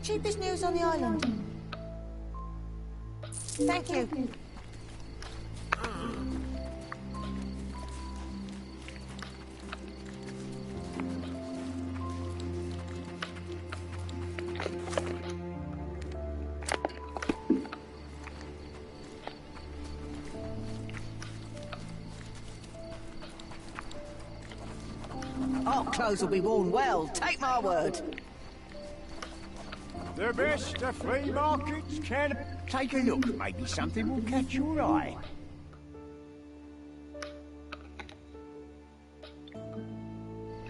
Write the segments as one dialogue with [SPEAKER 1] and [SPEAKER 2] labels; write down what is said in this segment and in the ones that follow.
[SPEAKER 1] cheapest news on the island. Thank you.
[SPEAKER 2] Our clothes will be worn well, take my word.
[SPEAKER 3] The best the flea markets can... Take a look, maybe something will catch your eye.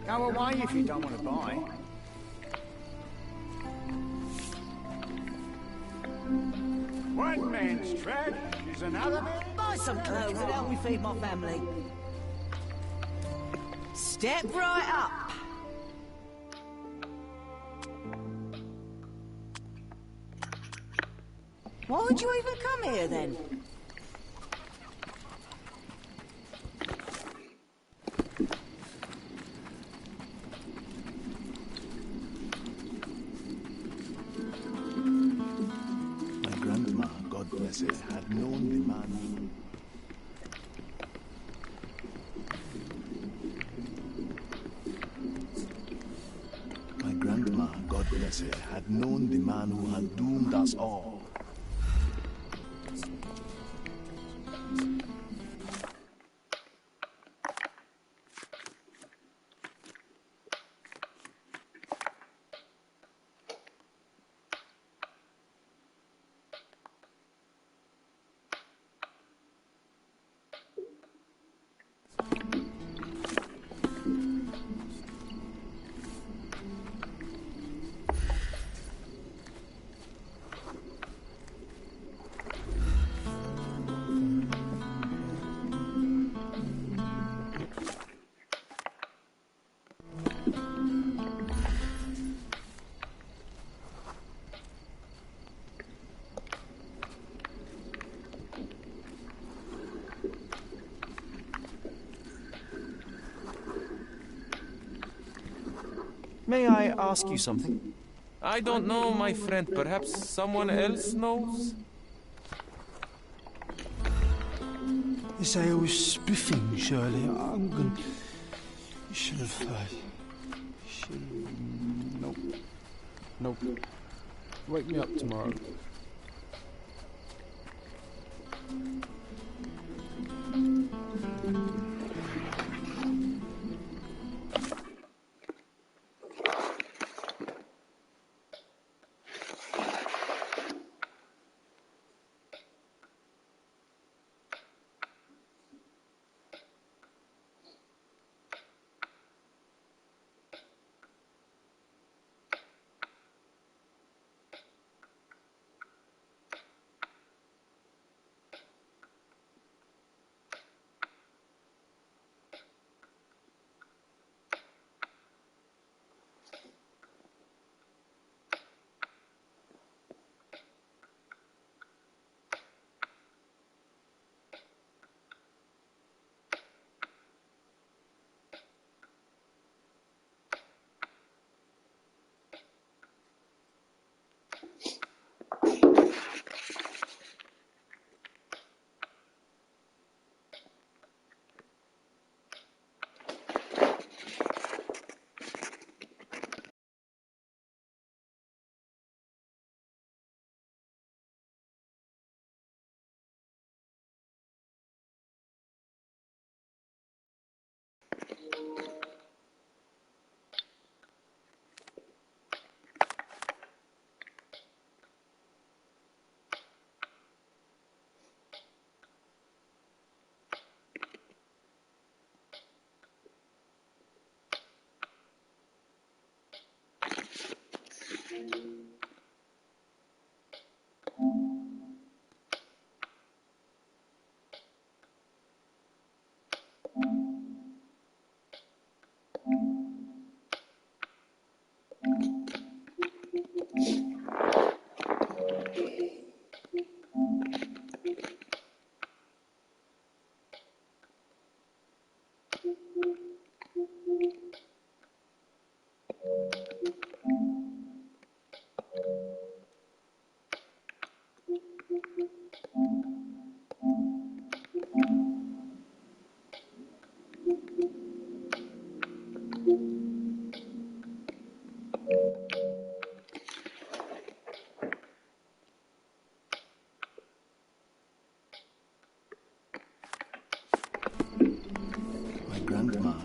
[SPEAKER 3] Go away if you don't want to buy. One man's trash is another man...
[SPEAKER 2] Buy some clothes and help me feed my family. Step right up. Why would you even come here then?
[SPEAKER 4] My grandma, God bless her, had known the man. My grandma, God bless her, had known the man who had doomed us all.
[SPEAKER 5] May I ask you something? I don't know, my friend. Perhaps someone else knows?
[SPEAKER 6] They say I was spiffing, Shirley. I'm going... You should have...
[SPEAKER 5] Nope. Nope. Wake me up tomorrow.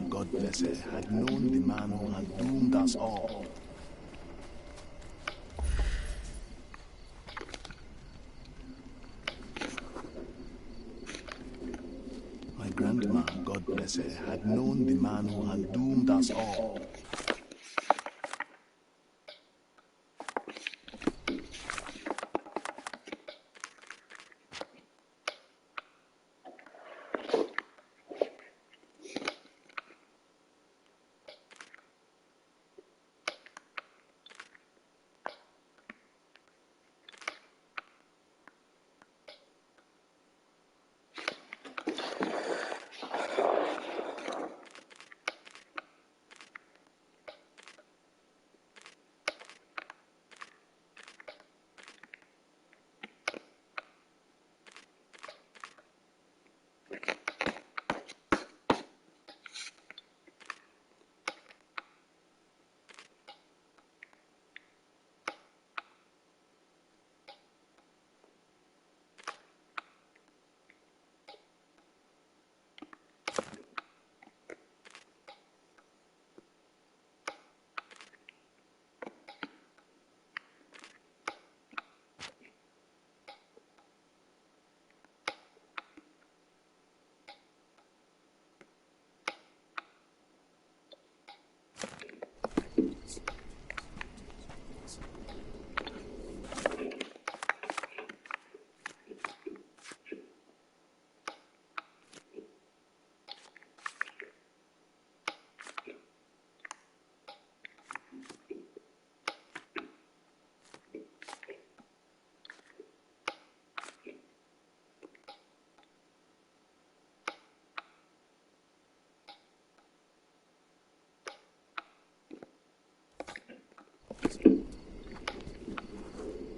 [SPEAKER 4] God bless her, had known the man who had doomed us all. My grandma, God bless her, had known the man who had doomed us all.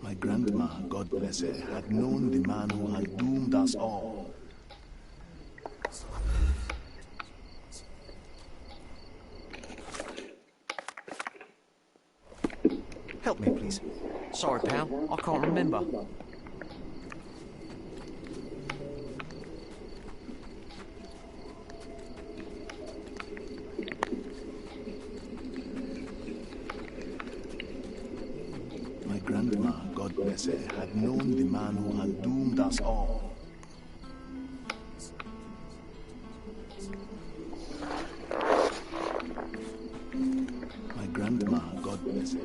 [SPEAKER 4] My grandma, God bless her, had known the man who had doomed us all.
[SPEAKER 2] Help me, please. Sorry, pal. I can't remember.
[SPEAKER 4] My grandma, God bless her, had known the man who had doomed us all. My grandma, God bless her.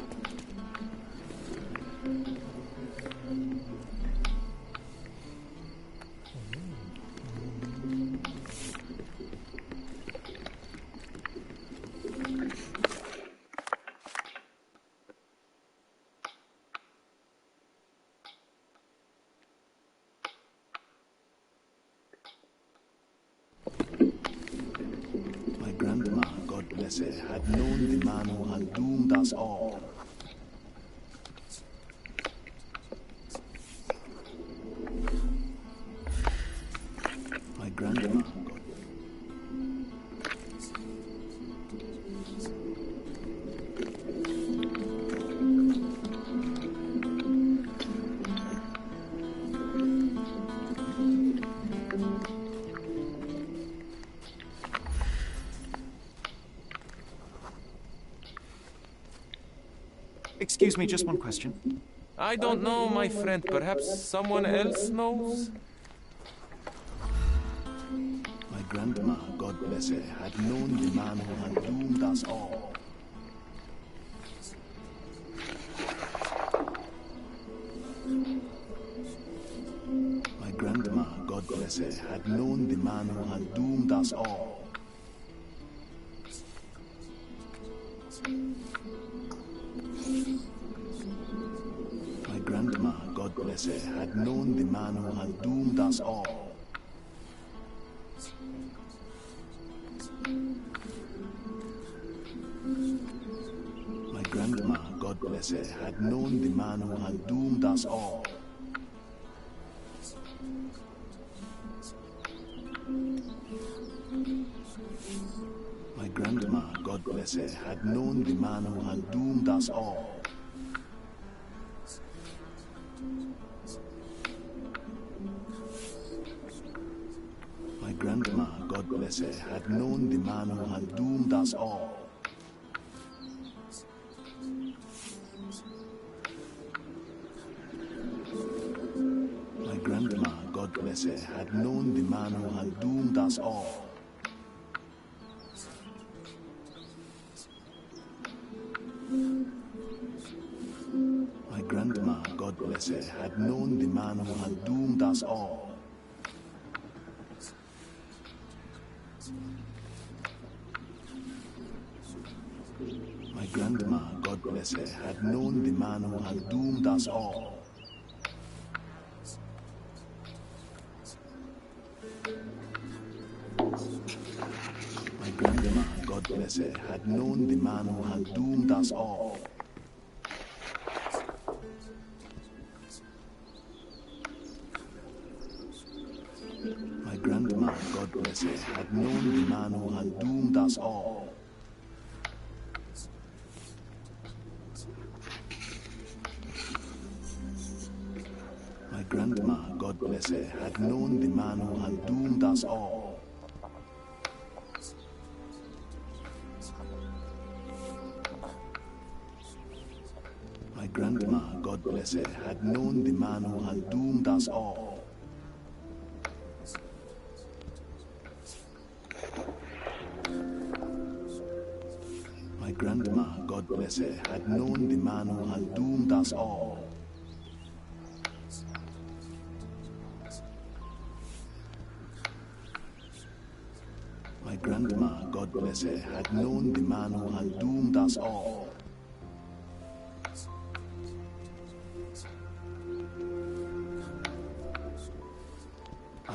[SPEAKER 4] My grandma, God bless her, had known the man who had doomed us all. My grandma, God.
[SPEAKER 7] Excuse me, just one question.
[SPEAKER 5] I don't know, my friend. Perhaps someone else knows?
[SPEAKER 4] My grandma, God bless her, had known the man who had doomed us all. My grandma, God bless her, had known the man who had doomed us all. My grandma, God bless her, had known the man who had doomed us all. My grandma, God bless her, had known the man who had doomed us all. My grandma, God bless her, had known the man who had doomed us all. My grandma, God God bless her, had known the man who had doomed us all. My grandma, God bless her, had known the man who had doomed us all. My grandma, God bless her, had known the man who had doomed us all. My grandma, God bless her, had known the man who had doomed us all. My grandma, God bless her, had known the man who had doomed us all. My grandma, God bless her, had known the man who had doomed us all. My grandma, God bless her, had known the man who had doomed us all. My grandma, God bless her, had known the man who had doomed us all. My grandma, God bless her, had known the man who had doomed us all. My grandma, God bless her, had known the man who had doomed us all.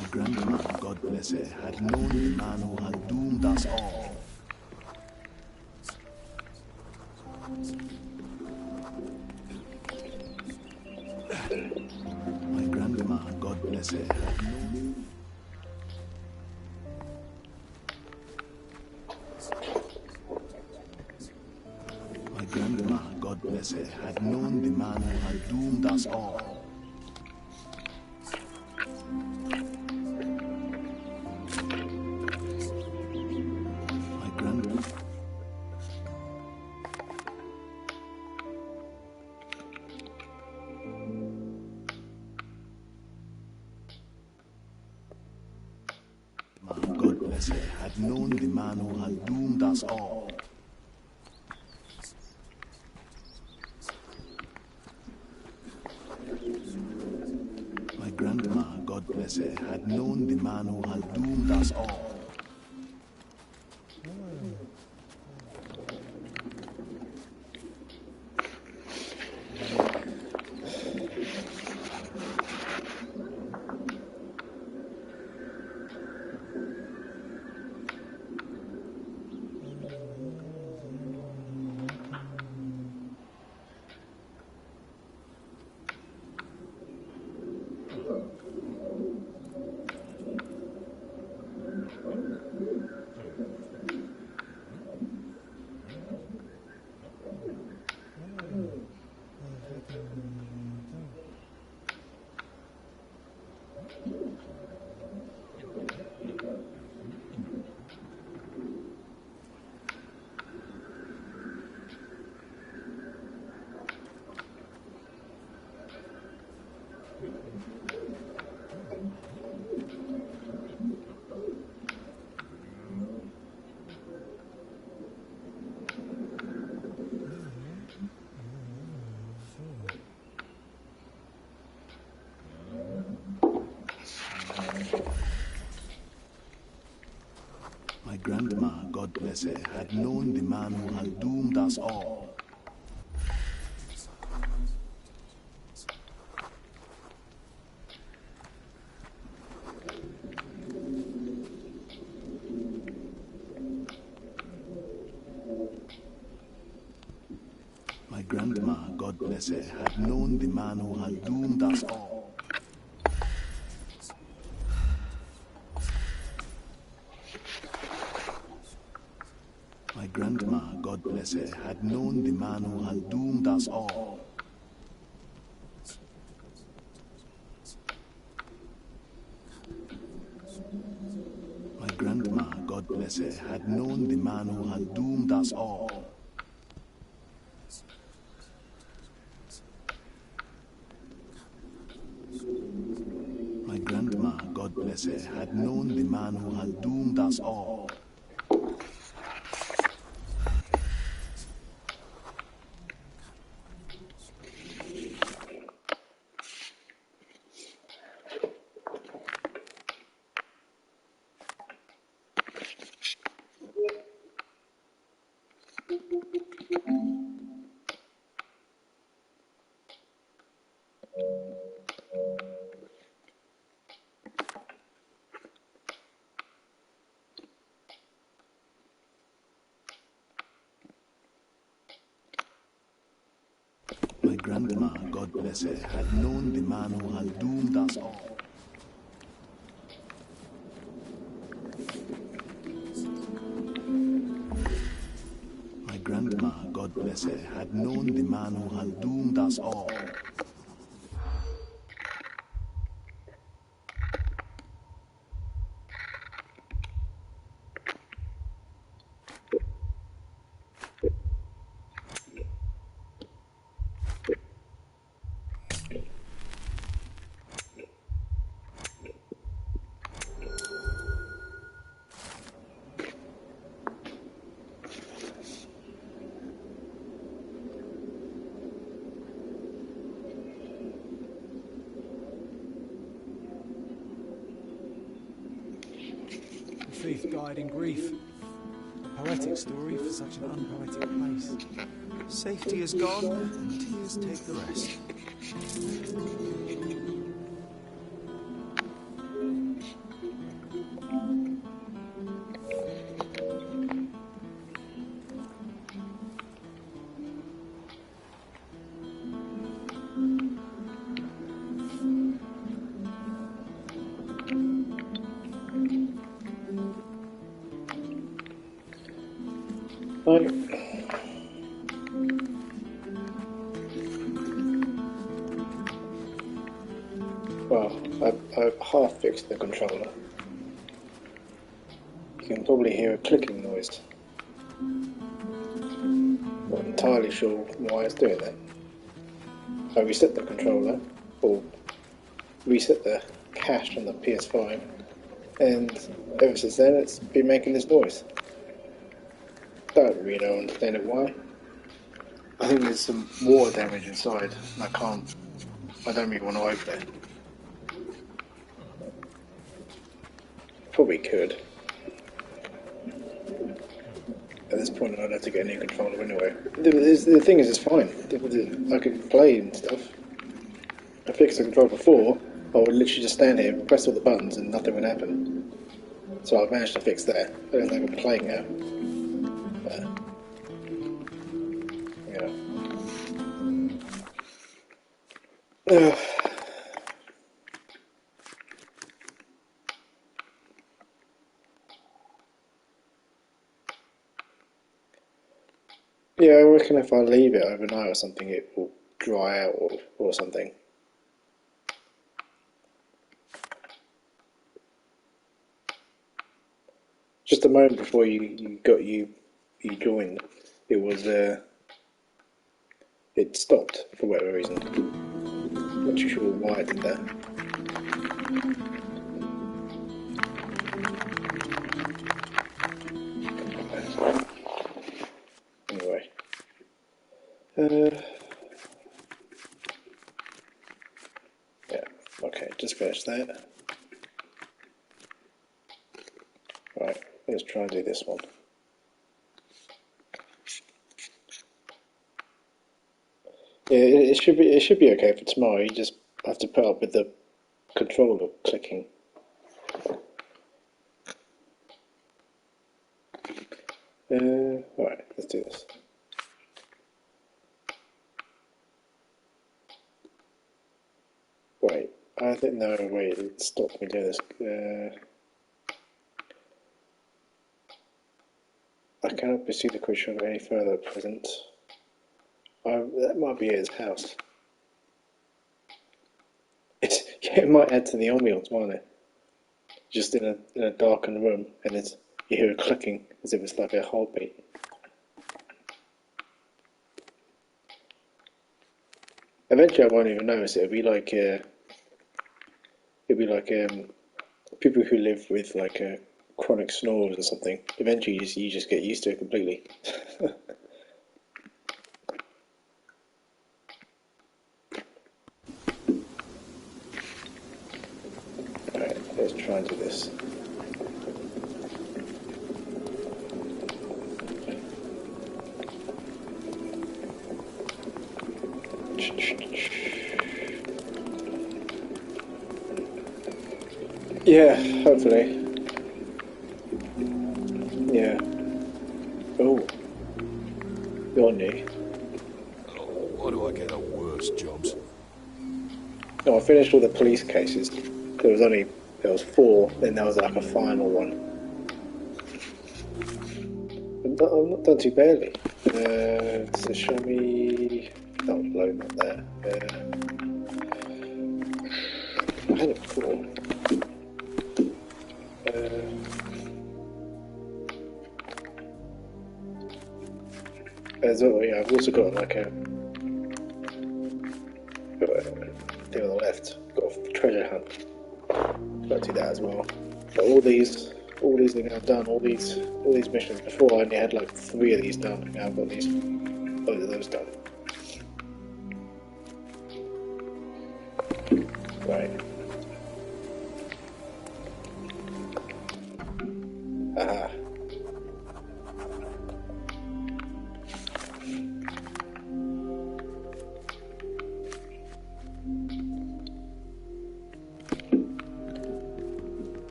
[SPEAKER 4] My grandma, God bless her, had known the man who had doomed us all. My grandma, God bless her, had known. My grandma, God bless her, had known the man who had doomed us all. My grandma. God bless her, had known the man who had doomed us all. My grandma, God bless her, had known the man who had doomed us all. My grandma, God bless her, had known the man who had doomed us all. My grandma, God bless her, had known the man who had doomed us all. My grandma, God bless her, had known the man who had doomed us all. My grandma, blessed, had known the man who had doomed us all. My grandma, God bless her, had known the man who had doomed us all. My grandma, God bless her, had known the man who had doomed us all. My grandma, God bless her, had known the man who had doomed us all.
[SPEAKER 6] The thief died in grief. A poetic story for such an unpoetic place. Safety is gone, and tears take the rest.
[SPEAKER 7] Well, I've half fixed the controller. You can probably hear a clicking noise. Not entirely sure why it's doing that. I reset the controller, or reset the cache on the PS5, and ever since then it's been making this noise. Don't really understand it why. I think there's some water damage inside, and I don't really want to open it. Probably could. At this point, I'd have to get a new controller anyway. The thing is, it's fine. I could play and stuff. I fixed the controller before. I would literally just stand here, press all the buttons, and nothing would happen. So I've managed to fix that. I don't think I'm playing now. Yeah. Yeah, I reckon if I leave it overnight or something, it will dry out or something. Just a moment before you joined, it was it stopped for whatever reason. Not too sure why it did that. Anyway, yeah, okay, just finish that. Right, let's try and do this one. Yeah, it should be okay for tomorrow. You just have to put up with the controller clicking. Alright, let's do this. Wait, I think no, wait, it stopped me doing this. I cannot pursue the creature any further at present. That might be at his house. Yeah, it might add to the ambiance, mightn't it? Just in a darkened room, and you hear it clicking as if it's like a heartbeat. Eventually, I won't even notice it. It'd be like people who live with like chronic snores or something. Eventually, you just get used to it completely. Alright, let's try and do this. Yeah, hopefully. Yeah. Oh. Go on, Nick.
[SPEAKER 4] Why do I get the worst jobs?
[SPEAKER 7] No, I finished all the police cases. There was 4, then there was like a final one. I've not done too badly. So show me... That was loading up there. I had it before. Yeah, I've also got like a thing on the left. Got a treasure hunt. Got to do that as well. But all these things I've done, all these missions before. I only had like 3 of these done, and now I've got loads of those done. Right. Aha.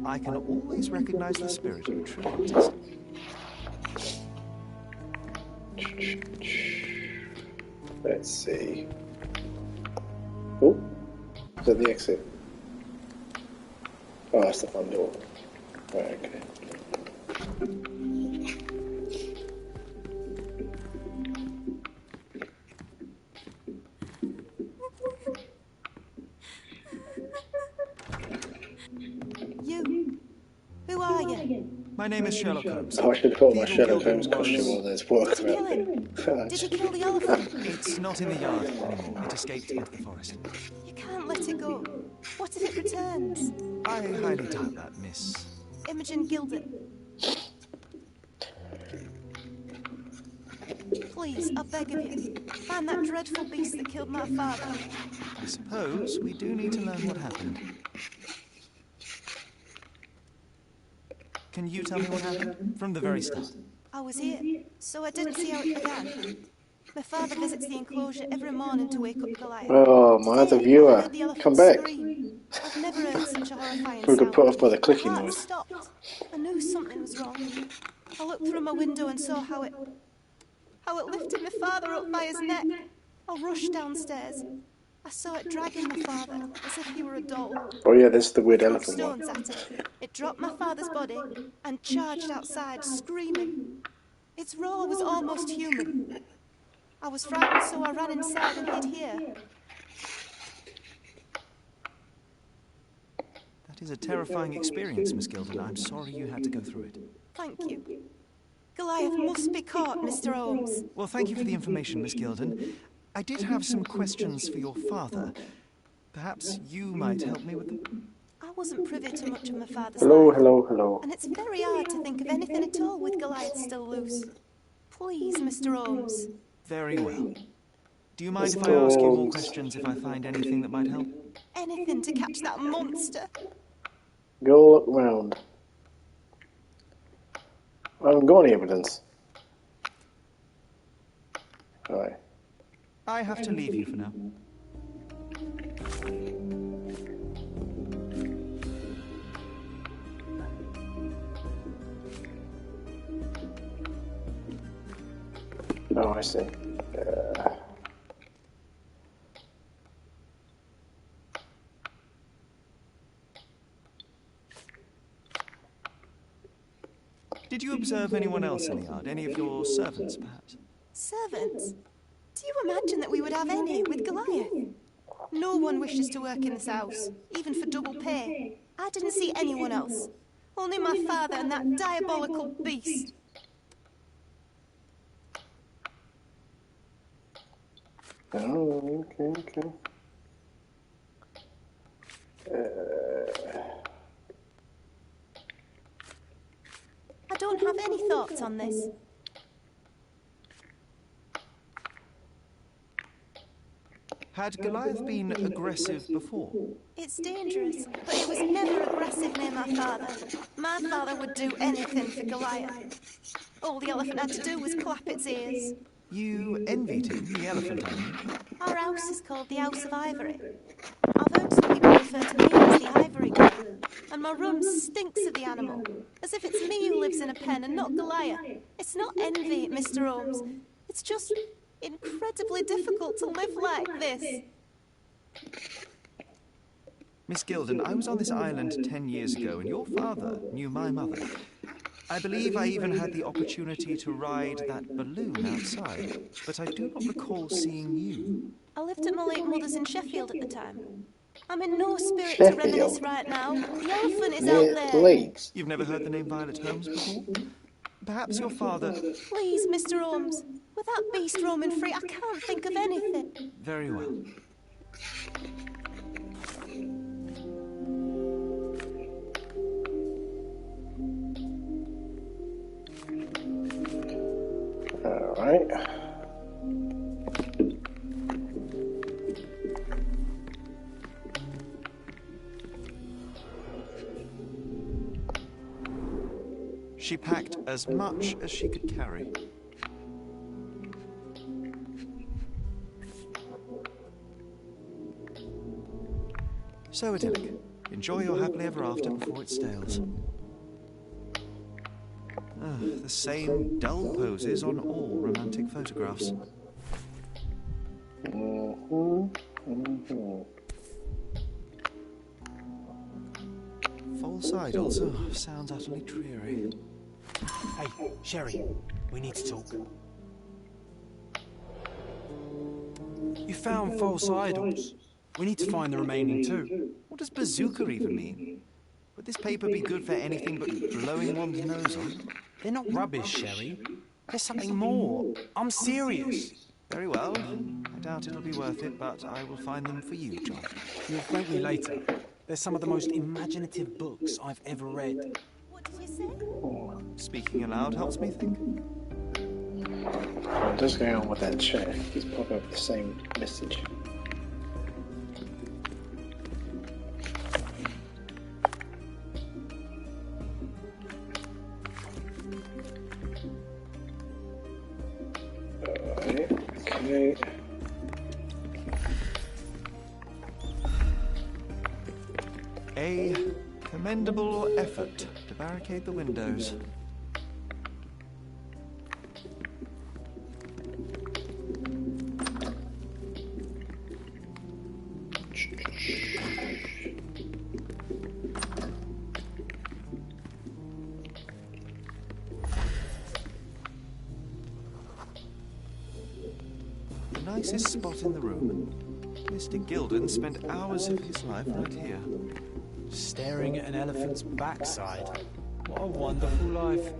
[SPEAKER 6] I can always recognize the spirit of a true artist.
[SPEAKER 7] Let's see. Oh, is that the exit? Oh, that's the front door. Right, okay.
[SPEAKER 1] You. Who are you?
[SPEAKER 6] My name is Sherlock Holmes.
[SPEAKER 7] Oh, I should put on my
[SPEAKER 6] The
[SPEAKER 7] Sherlock
[SPEAKER 6] evil
[SPEAKER 7] Holmes
[SPEAKER 6] Gilden
[SPEAKER 7] costume
[SPEAKER 6] was-
[SPEAKER 7] on this work
[SPEAKER 1] Did you kill
[SPEAKER 7] outfit.
[SPEAKER 1] him? Did you kill the elephant?
[SPEAKER 6] It's not in the yard anymore. It escaped into the forest.
[SPEAKER 1] You can't let it go. What if it returns?
[SPEAKER 6] I highly doubt that, miss.
[SPEAKER 1] Imogen Gilden. Please, I beg of you, find that dreadful beast that killed my father.
[SPEAKER 6] I suppose we do need to learn what happened. Can you tell me what happened? From the very start.
[SPEAKER 1] I was here, so I didn't see how it began. My father visits the enclosure every morning to wake up Goliath.
[SPEAKER 7] Oh, my other
[SPEAKER 1] Today, I
[SPEAKER 7] viewer.
[SPEAKER 1] heard the
[SPEAKER 7] Come
[SPEAKER 1] elephant
[SPEAKER 7] back.
[SPEAKER 1] scream. I've never heard such a horrifying
[SPEAKER 7] We
[SPEAKER 1] sound.
[SPEAKER 7] got put off by the
[SPEAKER 1] My
[SPEAKER 7] clicking
[SPEAKER 1] heart
[SPEAKER 7] noise.
[SPEAKER 1] stopped. I knew something was wrong. I looked through my window and saw how it lifted my father up by his neck. I rushed downstairs. I saw it dragging my father as if he were a doll.
[SPEAKER 7] Oh yeah, this is the weird
[SPEAKER 1] Threw
[SPEAKER 7] elephant one.
[SPEAKER 1] stones at it. It dropped my father's body and charged outside, screaming. Its roar was almost human. I was frightened, so I ran inside and hid here.
[SPEAKER 6] That is a terrifying experience, Miss Gilden. I'm sorry you had to go through it.
[SPEAKER 1] Thank you. Goliath must be caught, Mr. Holmes.
[SPEAKER 6] Well, thank you for the information, Miss Gilden. I did have some questions for your father. Perhaps you might help me with them?
[SPEAKER 1] I wasn't privy to much of my father's
[SPEAKER 7] Hello,
[SPEAKER 1] life,
[SPEAKER 7] hello, hello.
[SPEAKER 1] and it's very hard to think of anything at all with Goliath still loose. Please, Mr. Holmes.
[SPEAKER 6] Very well. Do you mind if I ask you more questions if I find anything that might help?
[SPEAKER 1] Anything to catch that monster.
[SPEAKER 7] Go look round. I haven't got any evidence. Alright.
[SPEAKER 6] I have to leave you for now.
[SPEAKER 7] Oh, I see.
[SPEAKER 6] observe anyone else in the yard? Any of your servants, perhaps?
[SPEAKER 1] Servants? Do you imagine that we would have any with Goliath? No one wishes to work in this house, even for double pay. I didn't see anyone else. Only my father and that diabolical beast.
[SPEAKER 7] Oh, okay.
[SPEAKER 1] I don't have any thoughts on this.
[SPEAKER 6] Had Goliath been aggressive before?
[SPEAKER 1] It's dangerous, but it was never aggressive near my father. My father would do anything for Goliath. All the elephant had to do was clap its ears.
[SPEAKER 6] You envied him, the elephant, I mean.
[SPEAKER 1] Our house is called the House of Ivory. I've heard some people refer to me as the Ivory Girl, and my room stinks of the animal, as if it's me who lives in a pen and not Goliath. It's not envy, Mr. Holmes. It's just incredibly difficult to live like this.
[SPEAKER 6] Miss Gilden, I was on this island 10 years ago, and your father knew my mother. I believe I even had the opportunity to ride that balloon outside, but I do not recall seeing you.
[SPEAKER 1] I lived at my late mother's in Sheffield at the time. I'm in no spirit to reminisce right now. The elephant is out there.
[SPEAKER 7] Leeds.
[SPEAKER 6] You've never heard the name Violet Holmes before? Perhaps your father...
[SPEAKER 1] Please, Mr. Holmes. With that beast roaming free, I can't think of anything.
[SPEAKER 6] Very well.
[SPEAKER 7] Alright.
[SPEAKER 6] She packed as much as she could carry. So idyllic. Enjoy your happily ever after before it stales. The same dull poses on all romantic photographs. False idols. Oh, sounds utterly dreary.
[SPEAKER 8] Hey, Sherry, we need to talk. You found false idols. We need to find the remaining two.
[SPEAKER 6] What does bazooka even mean? Would this paper be good for anything but blowing one's nose on?
[SPEAKER 8] They're not rubbish, Sherry. There's something more. I'm serious.
[SPEAKER 6] Very well. I doubt it'll be worth it, but I will find them for you, John.
[SPEAKER 8] You'll thank me later. They're some of the most imaginative books I've ever read.
[SPEAKER 1] What did you say?
[SPEAKER 6] Speaking aloud helps me think.
[SPEAKER 7] I'm just going on with that chat. He's popping up the same message. Okay.
[SPEAKER 6] A commendable effort to barricade the windows. The nicest spot in the room. Mr. Gilden spent hours of his life right here.
[SPEAKER 8] Staring at an elephant's backside. What a wonderful life.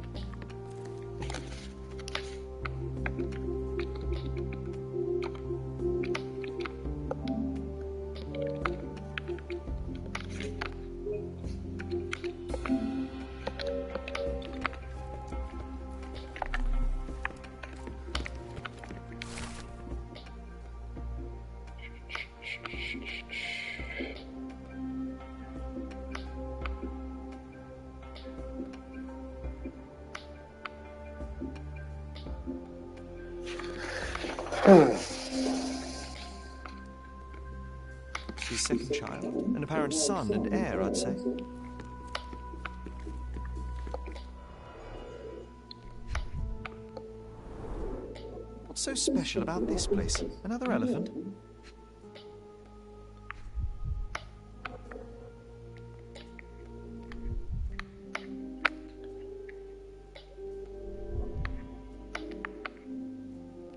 [SPEAKER 6] His second child, an apparent son and heir, I'd say. What's so special about this place? Another elephant?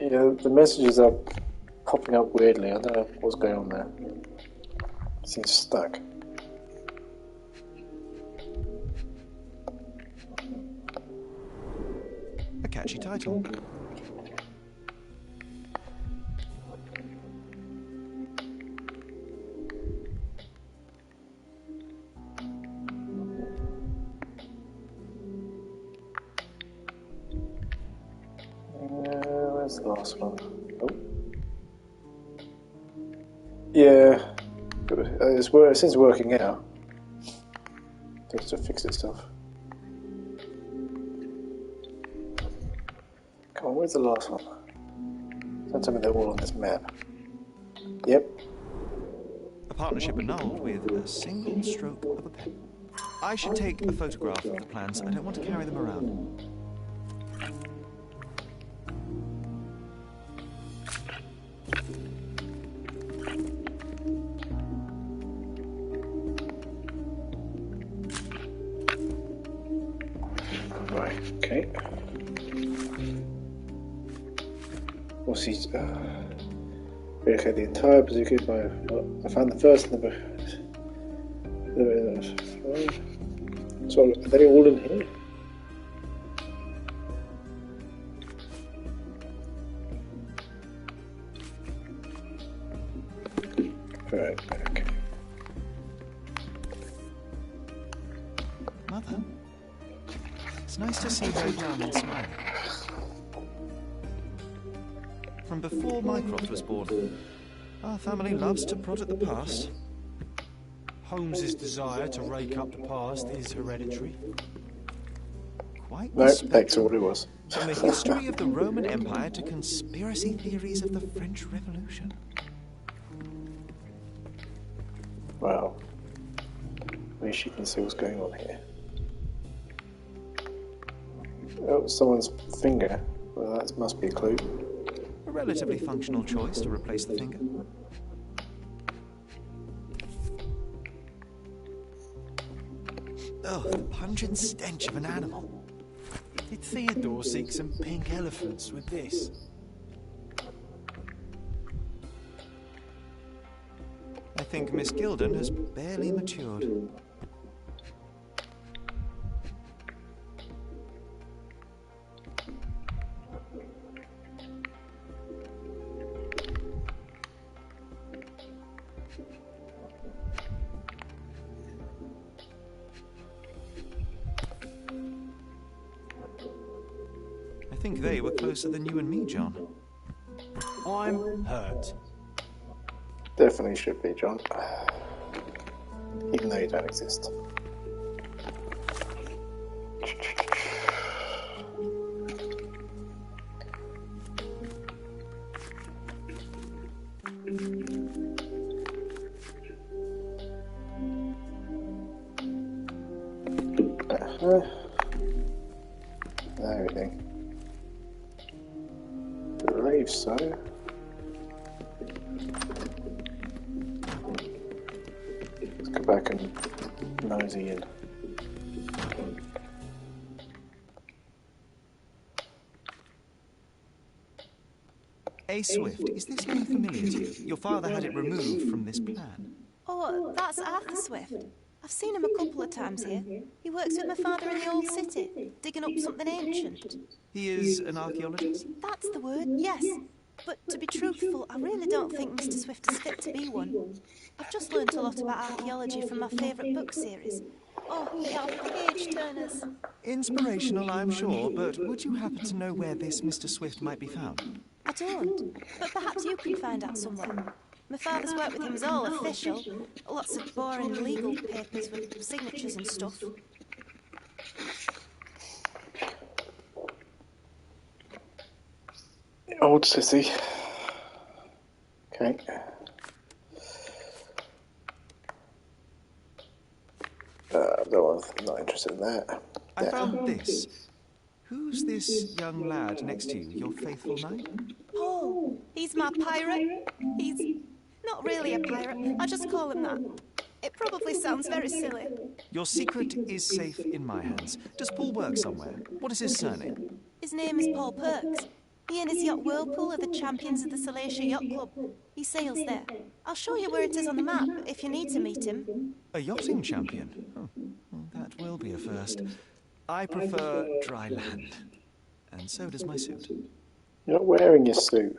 [SPEAKER 7] Yeah, the messages are popping up weirdly. I don't know what's going on there. It seems stuck.
[SPEAKER 6] A catchy title.
[SPEAKER 7] Where's the last one? Oh. Yeah. It seems working out. It has to fix itself. Come on, where's the last one? Don't tell me they're all on this map. Yep.
[SPEAKER 6] A partnership annulled with a single stroke of a pen. I should take a photograph of the plans. I don't want to carry them around.
[SPEAKER 7] Right, okay. What's he... okay, the entire bazooka by... I found the first in the... So, are they all in here? Right, okay.
[SPEAKER 6] Mother, it's nice to see her young and smiling. From before Mycroft was born, our family loves to prod at the past.
[SPEAKER 8] Holmes's desire to rake up the past is hereditary.
[SPEAKER 6] Quite
[SPEAKER 7] No,
[SPEAKER 6] the
[SPEAKER 7] that's
[SPEAKER 6] spectrum.
[SPEAKER 7] what it was.
[SPEAKER 6] From the history of the Roman Empire to conspiracy theories of the French Revolution.
[SPEAKER 7] Wow. At least you can see what's going on here. Oh, someone's finger. Well, that must be a clue.
[SPEAKER 6] A relatively functional choice to replace the finger. Oh, the pungent stench of an animal.
[SPEAKER 8] Did Theodore seek some pink elephants with this?
[SPEAKER 6] I think Miss Gilden has barely matured. I think they were closer than you and me, John.
[SPEAKER 8] I'm hurt.
[SPEAKER 7] Definitely should be, John. Even though you don't exist. Everything. I believe so. Let's go back and nosy in.
[SPEAKER 6] A. Swift, is this name familiar to you? Your father had it removed from this plan.
[SPEAKER 1] Oh, that's Arthur Swift. I've seen him a couple of times here. He works with my father in the old city, digging up something ancient.
[SPEAKER 6] He is an archaeologist?
[SPEAKER 1] That's the word, yes. But to be truthful, I really don't think Mr. Swift is fit to be one. I've just learnt a lot about archaeology from my favourite book series. Oh, they are page-turners.
[SPEAKER 6] Inspirational, I'm sure, but would you happen to know where this Mr. Swift might be found?
[SPEAKER 1] I don't, but perhaps you can find out somewhere. My father's work with him is all official. Lots of boring legal papers with signatures and stuff.
[SPEAKER 7] Old sissy. Okay. No, I'm not interested in that.
[SPEAKER 6] I found this. Who's this young lad next to you, your faithful knight?
[SPEAKER 1] Paul, he's my pirate. He's not really a pirate. I just call him that. It probably sounds very silly.
[SPEAKER 6] Your secret is safe in my hands. Does Paul work somewhere? What is his surname?
[SPEAKER 1] His name is Paul Perks. He and his yacht Whirlpool are the champions of the Salacia Yacht Club. He sails there. I'll show you where it is on the map if you need to meet him.
[SPEAKER 6] A yachting champion? Oh, well, that will be a first. I prefer dry land. And so does my suit.
[SPEAKER 7] You're not wearing your suit.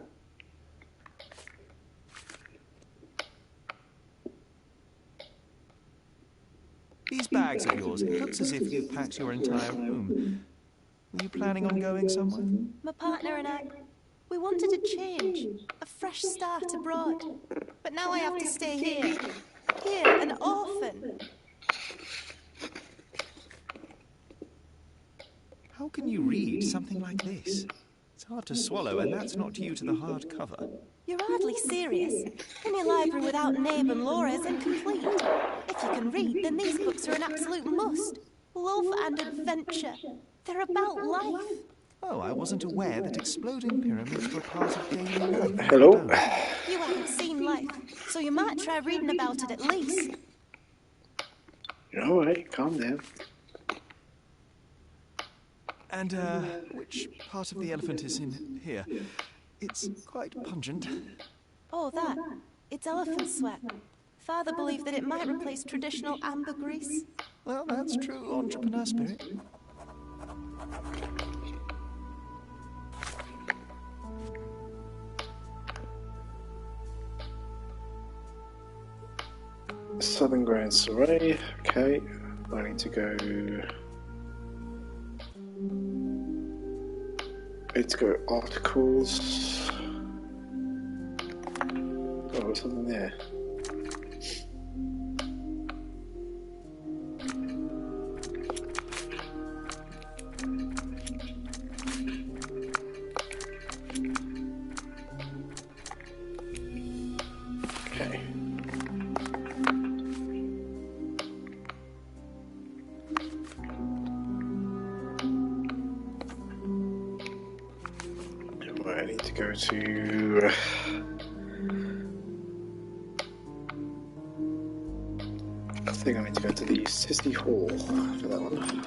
[SPEAKER 6] These bags of yours, it looks as if you've packed your entire room. Were you planning on going somewhere?
[SPEAKER 1] My partner and I, we wanted a change, a fresh start abroad. But now I have to stay here. Here, an orphan.
[SPEAKER 6] How can you read something like this? It's hard to swallow, and that's not due to the hard cover.
[SPEAKER 1] You're hardly serious. Any library without Nabe and Laura is incomplete. If you can read, then these books are an absolute must. Love and adventure. They're about life.
[SPEAKER 6] Oh, I wasn't aware that exploding pyramids were part of daily life.
[SPEAKER 7] Hello?
[SPEAKER 1] You haven't seen life, so you might try reading about it at least.
[SPEAKER 7] You're alright, calm down.
[SPEAKER 6] And, which part of the elephant is in here? It's quite pungent.
[SPEAKER 1] Oh, that. It's elephant sweat. Father believed that it might replace traditional ambergris.
[SPEAKER 6] Well, that's true entrepreneur spirit.
[SPEAKER 7] Southern Grand Soiree, okay. I need to go. I need to go articles. Oh, what's something there? Okay. I need to go to I think I need to go to the City Hall for that one.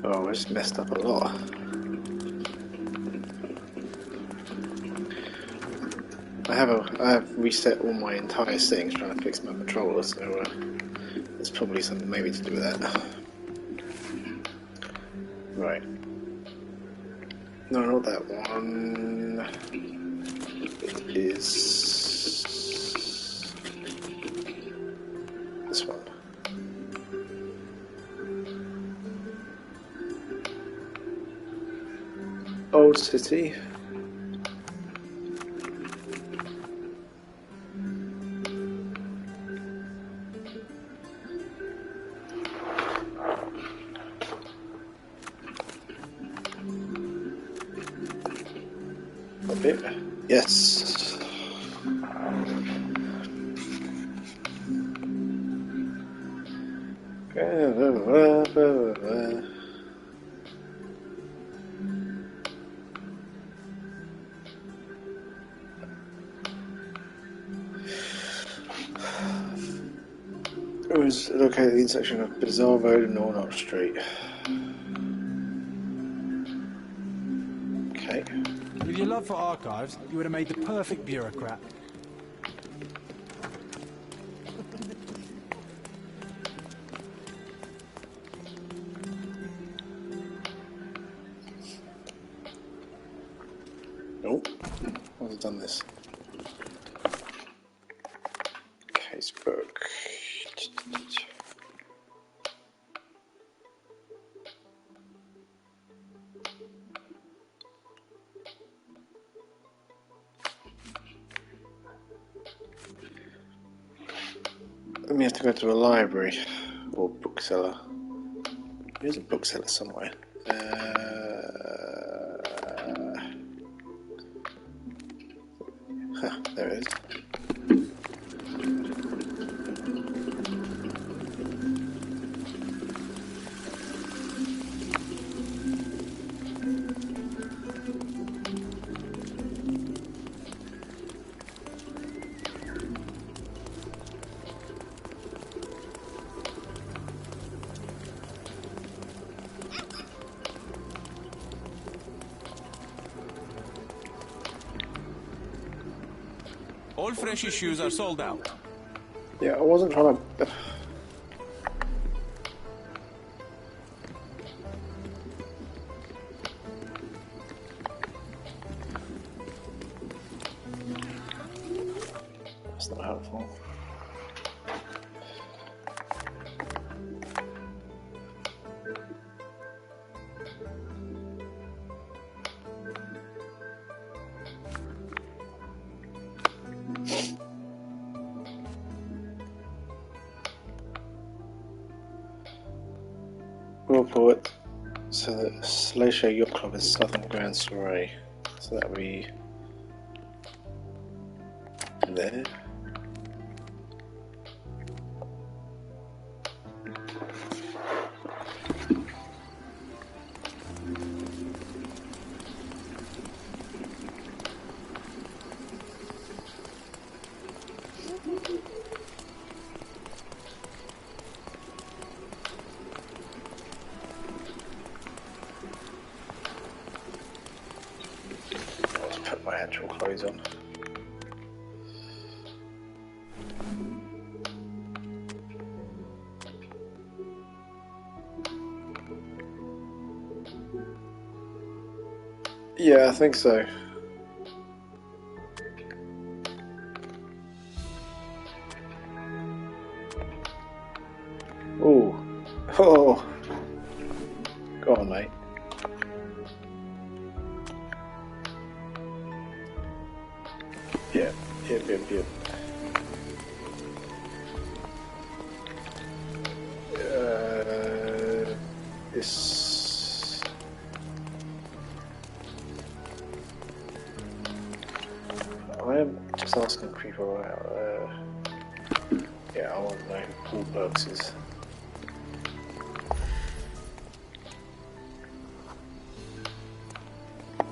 [SPEAKER 7] Oh, I just messed up a lot. I have reset all my entire settings trying to fix my controller, so there's probably something maybe to do with that. Right. No, not that one. It is this one. Old City. A bit. Yes. It was located at the intersection of Bazaar Road and Nornott Street. Okay.
[SPEAKER 8] With your love for archives, you would have made the perfect bureaucrat.
[SPEAKER 7] Nope. I've already done this. Casebook. Then we have to go to a library or bookseller. There's a bookseller somewhere. goes.
[SPEAKER 5] All Freshie shoes are sold out.
[SPEAKER 7] Yeah, I wasn't trying to... That's not helpful. Report. So the Slater Yacht Club is Southern Grand Soiree. So that'll be there. Let's put my actual clothes on. Yeah, I think so. Ooh. Oh. Go on, mate. Yep. This... I am just asking people out. Yeah, I want to know who Paul Burks is.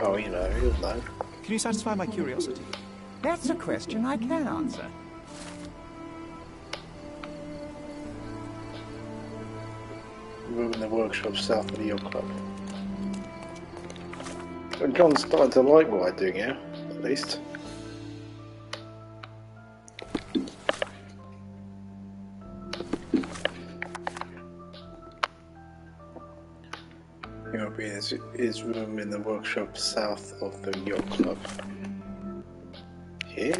[SPEAKER 7] Oh, you know, he'll know.
[SPEAKER 6] Can you satisfy my curiosity?
[SPEAKER 3] That's a question I can answer.
[SPEAKER 7] Room in the workshop south of the yacht club. Well, John's starting to like what I do here, at least. Is room in the workshop south of the yacht club. Here?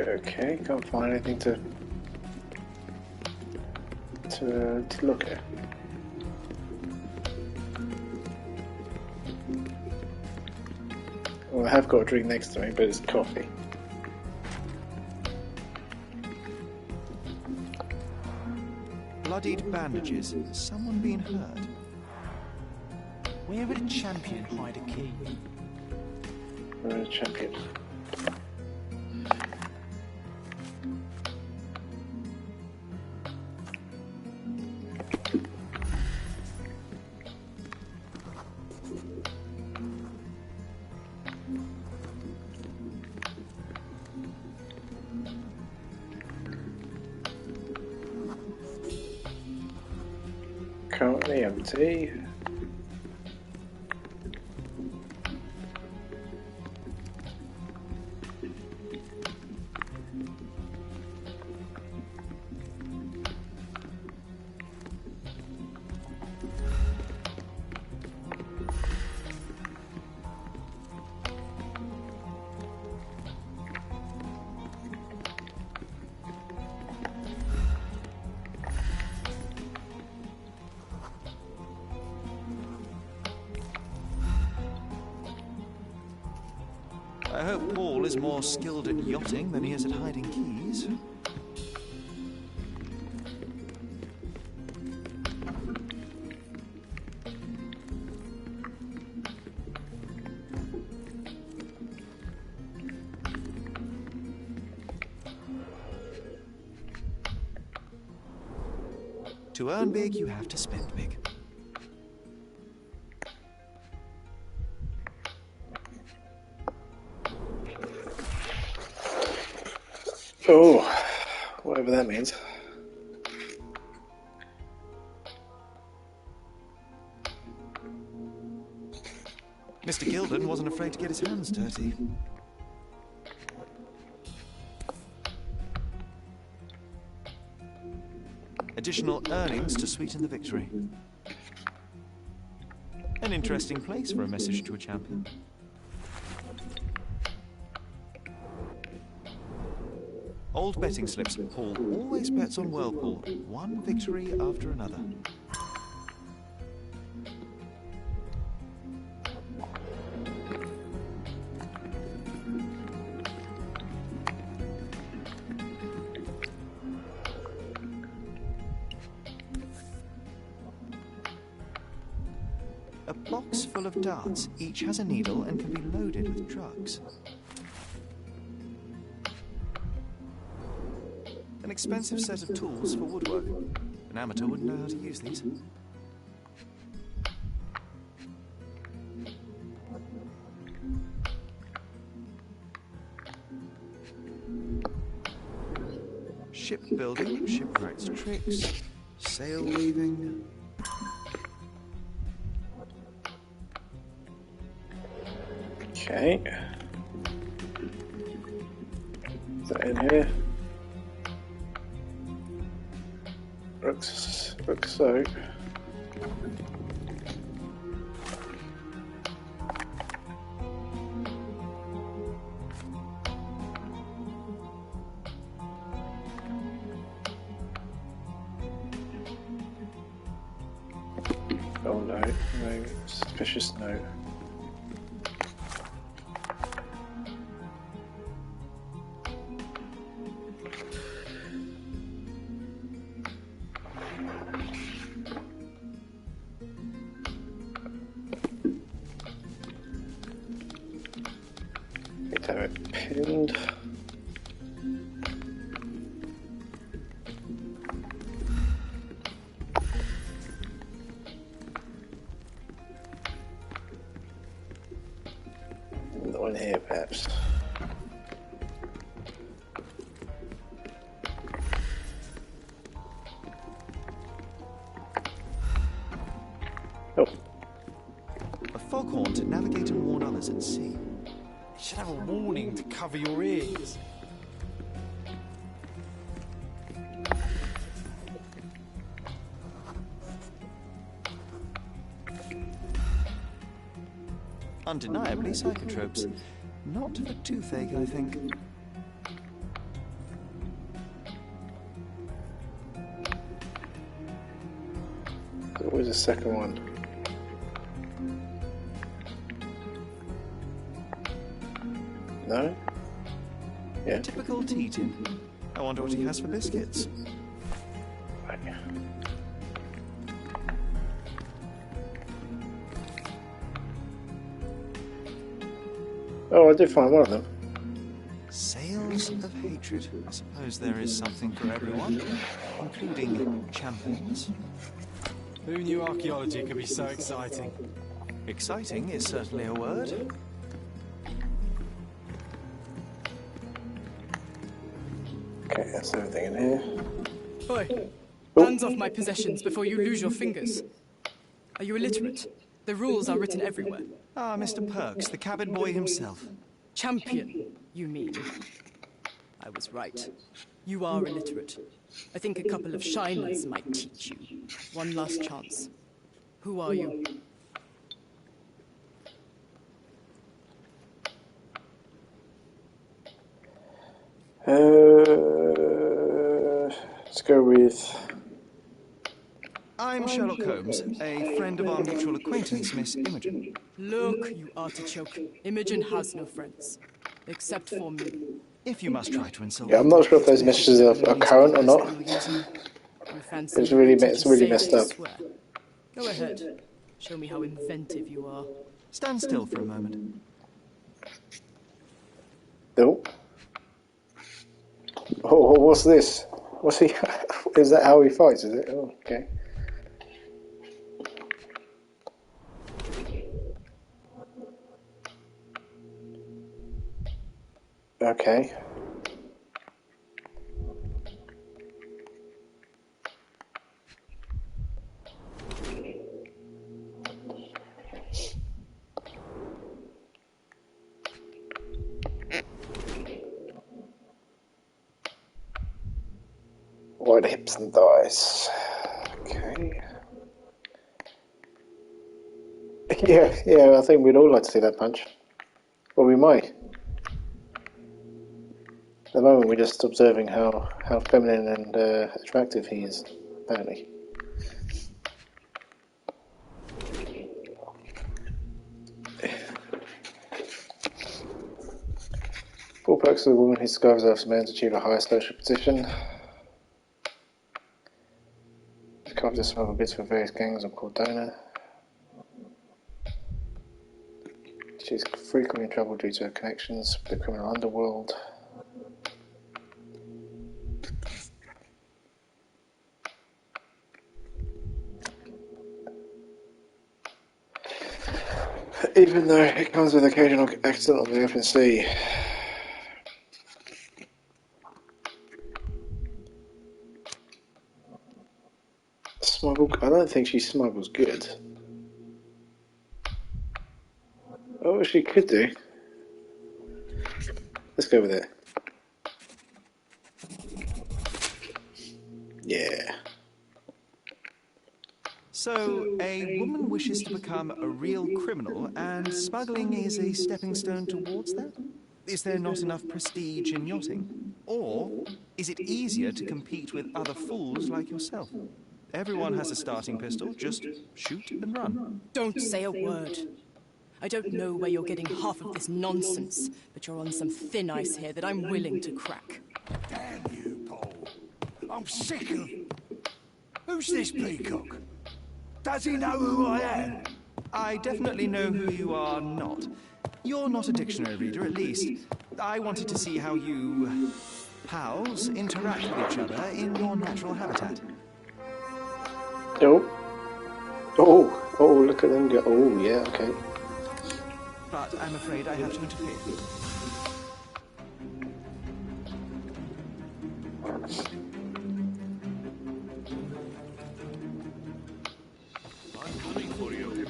[SPEAKER 7] Okay, can't find anything to look at. Well, I have got a drink next to me, but it's coffee.
[SPEAKER 6] Bloodied bandages. Has someone been hurt?
[SPEAKER 8] Where would a champion hide a key?
[SPEAKER 7] Champion. Currently empty.
[SPEAKER 6] I hope Paul is more skilled at yachting than he is at hiding keys. To earn big, you have to spend big.
[SPEAKER 7] Oh, whatever that means.
[SPEAKER 6] Mr. Gilden wasn't afraid to get his hands dirty. Additional earnings to sweeten the victory. An interesting place for a message to a champion. Old betting slips. Paul always bets on Whirlpool. One victory after another. A box full of darts. Each has a needle and can be loaded with drugs. An expensive set of tools for woodwork. An amateur wouldn't know how to use these. Shipbuilding, shipwrights tricks, sail weaving.
[SPEAKER 7] Okay. Is that in here? Looks so. Oh no, no, suspicious note. Have it pinned. Another one here, perhaps. Oh.
[SPEAKER 6] A foghorn to navigate and warn others at sea.
[SPEAKER 8] You should have a warning to cover your ears.
[SPEAKER 6] Undeniably psychotropes. Not for toothache, I think.
[SPEAKER 7] There's always a second one. No? Yeah.
[SPEAKER 6] Typical tea tin. I wonder what he has for biscuits.
[SPEAKER 7] Right. Oh, I did find one of them.
[SPEAKER 6] Sails of hatred. I suppose there is something for everyone, including champions.
[SPEAKER 8] Who knew archaeology could be so exciting?
[SPEAKER 6] Exciting is certainly a word.
[SPEAKER 7] Okay, that's everything in here.
[SPEAKER 9] Oi! Hands off my possessions before you lose your fingers. Are you illiterate? The rules are written everywhere.
[SPEAKER 6] Ah, Mr. Perks, the cabin boy himself.
[SPEAKER 9] Champion, you mean? I was right. You are illiterate. I think a couple of shiners might teach you. One last chance. Who are you?
[SPEAKER 7] Let's go with...
[SPEAKER 6] I'm Sherlock Holmes, a friend of our mutual acquaintance, Miss Imogen.
[SPEAKER 9] Look, you artichoke. Imogen has no friends. Except for me.
[SPEAKER 6] If you must try to insult
[SPEAKER 7] Yeah, I'm not sure if those messages are current or not.
[SPEAKER 9] You fancy
[SPEAKER 7] It's
[SPEAKER 9] you
[SPEAKER 7] really,
[SPEAKER 9] can teach
[SPEAKER 7] it's
[SPEAKER 9] a
[SPEAKER 7] really
[SPEAKER 9] sailor
[SPEAKER 7] messed
[SPEAKER 9] to
[SPEAKER 7] up.
[SPEAKER 9] swear? Go ahead. Show me how inventive you are.
[SPEAKER 6] Stand still for a moment.
[SPEAKER 7] Oh. Oh, what's this? What's he? Is that how he fights? Is it? Oh, okay. Okay. White hips and thighs. Okay. Yeah, I think we'd all like to see that punch. Well, we might. At the moment, we're just observing how feminine and attractive he is, apparently. Four perks of the woman who strives after men to achieve a higher social position. Discover some other bits for various gangs of Cordona. She's frequently in trouble due to her connections with the criminal underworld. Even though it comes with occasional accident on the open sea. Smuggle? I don't think she smuggles good. Oh, she could do. Let's go with it. Yeah.
[SPEAKER 6] So, a woman wishes to become a real criminal, and smuggling is a stepping stone towards that? Is there not enough prestige in yachting? Or is it easier to compete with other fools like yourself? Everyone has a starting pistol, just shoot and run.
[SPEAKER 9] Don't say a word. I don't know where you're getting half of this nonsense, but you're on some thin ice here that I'm willing to crack.
[SPEAKER 3] Damn you, Paul. I'm sick of... Who's this peacock? Does he know who I am?
[SPEAKER 6] I definitely know who you are not. You're not a dictionary reader, at least. I wanted to see how you... pals interact with each other in your natural habitat.
[SPEAKER 7] Oh, look at them go. Oh, yeah, okay.
[SPEAKER 6] But I'm afraid I have to interfere.
[SPEAKER 5] I'm coming for you.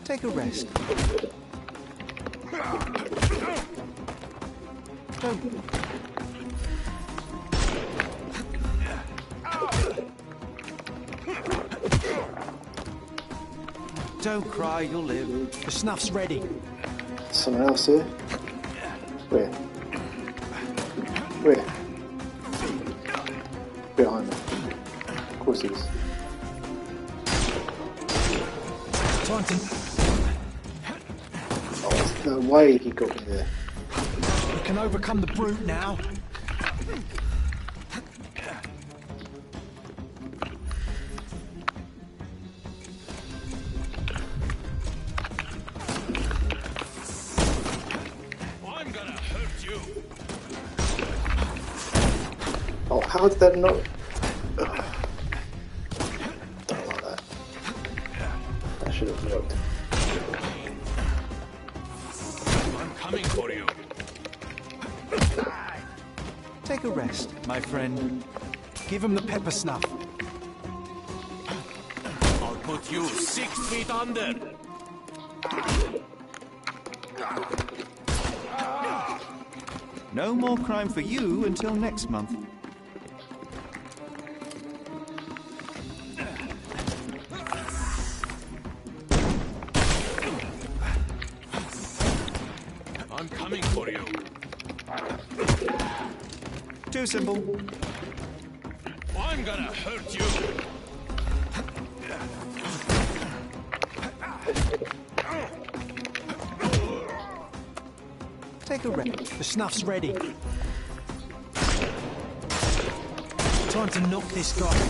[SPEAKER 6] Take a rest. Don't cry, you'll live.
[SPEAKER 8] The snuff's ready.
[SPEAKER 7] Someone else here? Where? Where? Behind me. Of course he is.
[SPEAKER 8] Taunting.
[SPEAKER 7] Oh, there's no way he got me there.
[SPEAKER 8] We can overcome the brute now.
[SPEAKER 7] Oh, how did that not... Ugh. Don't like that. That should have worked.
[SPEAKER 5] I'm coming for you.
[SPEAKER 6] Take a rest, my friend.
[SPEAKER 8] Give him the pepper snuff.
[SPEAKER 5] I'll put you 6 feet under.
[SPEAKER 6] No more crime for you until next month.
[SPEAKER 5] I'm coming for you.
[SPEAKER 6] To Too simple.
[SPEAKER 5] I'm gonna hurt you.
[SPEAKER 6] Take a rest.
[SPEAKER 8] The snuff's ready. Time to knock this guy.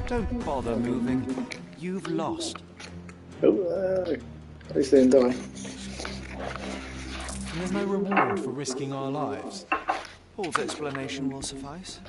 [SPEAKER 6] Don't bother moving. You've lost.
[SPEAKER 7] Oh, at least they didn't die.
[SPEAKER 8] There's no reward for risking our lives.
[SPEAKER 6] Paul's explanation will suffice.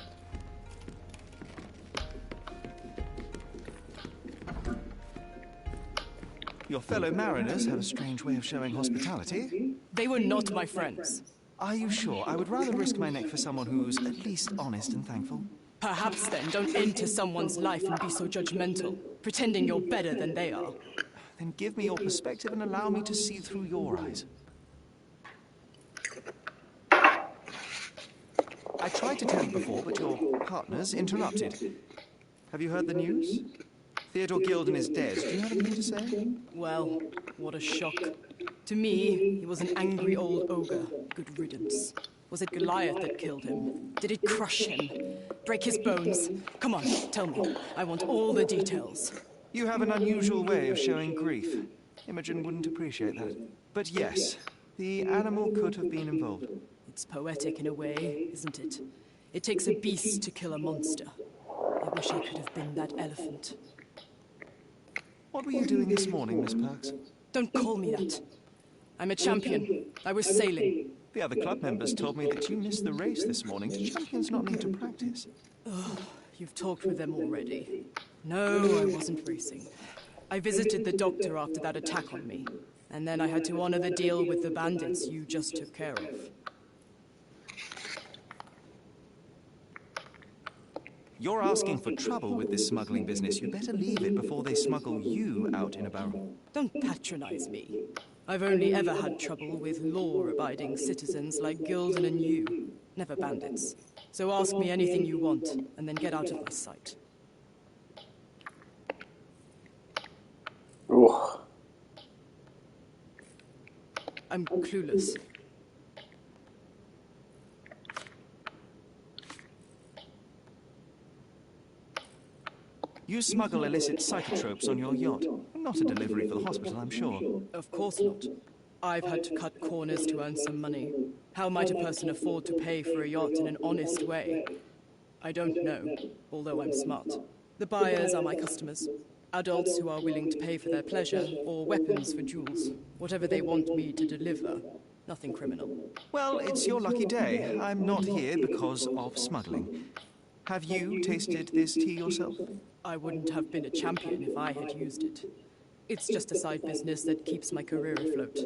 [SPEAKER 6] Your fellow mariners have a strange way of showing hospitality.
[SPEAKER 9] They were not my friends.
[SPEAKER 6] Are you sure? I would rather risk my neck for someone who's at least honest and thankful.
[SPEAKER 9] Perhaps then don't enter someone's life and be so judgmental, pretending you're better than they are.
[SPEAKER 6] Then give me your perspective and allow me to see through your eyes. I tried to tell you before, but your partners interrupted. Have you heard the news? Theodore Gilden is dead. Do you have anything to say?
[SPEAKER 9] Well, what a shock. To me, he was an angry old ogre. Good riddance. Was it Goliath that killed him? Did it crush him? Break his bones? Come on, tell me. I want all the details.
[SPEAKER 6] You have an unusual way of showing grief. Imogen wouldn't appreciate that. But yes, the animal could have been involved.
[SPEAKER 9] It's poetic in a way, isn't it? It takes a beast to kill a monster. I wish I could have been that elephant.
[SPEAKER 6] What were you doing this morning, Miss Perks?
[SPEAKER 9] Don't call me that. I'm a champion. I was sailing.
[SPEAKER 6] The other club members told me that you missed the race this morning. Do champions not need to practice?
[SPEAKER 9] Oh, you've talked with them already. No, I wasn't racing. I visited the doctor after that attack on me. And then I had to honor the deal with the bandits you just took care of.
[SPEAKER 6] You're asking for trouble with this smuggling business. You better leave it before they smuggle you out in a barrel.
[SPEAKER 9] Don't patronize me. I've only ever had trouble with law-abiding citizens like Gilden and you, never bandits. So ask me anything you want, and then get out of my sight.
[SPEAKER 7] Oh.
[SPEAKER 9] I'm clueless.
[SPEAKER 6] You smuggle illicit psychotropes on your yacht. Not a delivery for the hospital, I'm sure.
[SPEAKER 9] Of course not. I've had to cut corners to earn some money. How might a person afford to pay for a yacht in an honest way? I don't know, although I'm smart. The buyers are my customers. Adults who are willing to pay for their pleasure, or weapons for jewels. Whatever they want me to deliver. Nothing criminal.
[SPEAKER 6] Well, it's your lucky day. I'm not here because of smuggling. Have you tasted this tea yourself?
[SPEAKER 9] I wouldn't have been a champion if I had used it. It's just a side business that keeps my career afloat.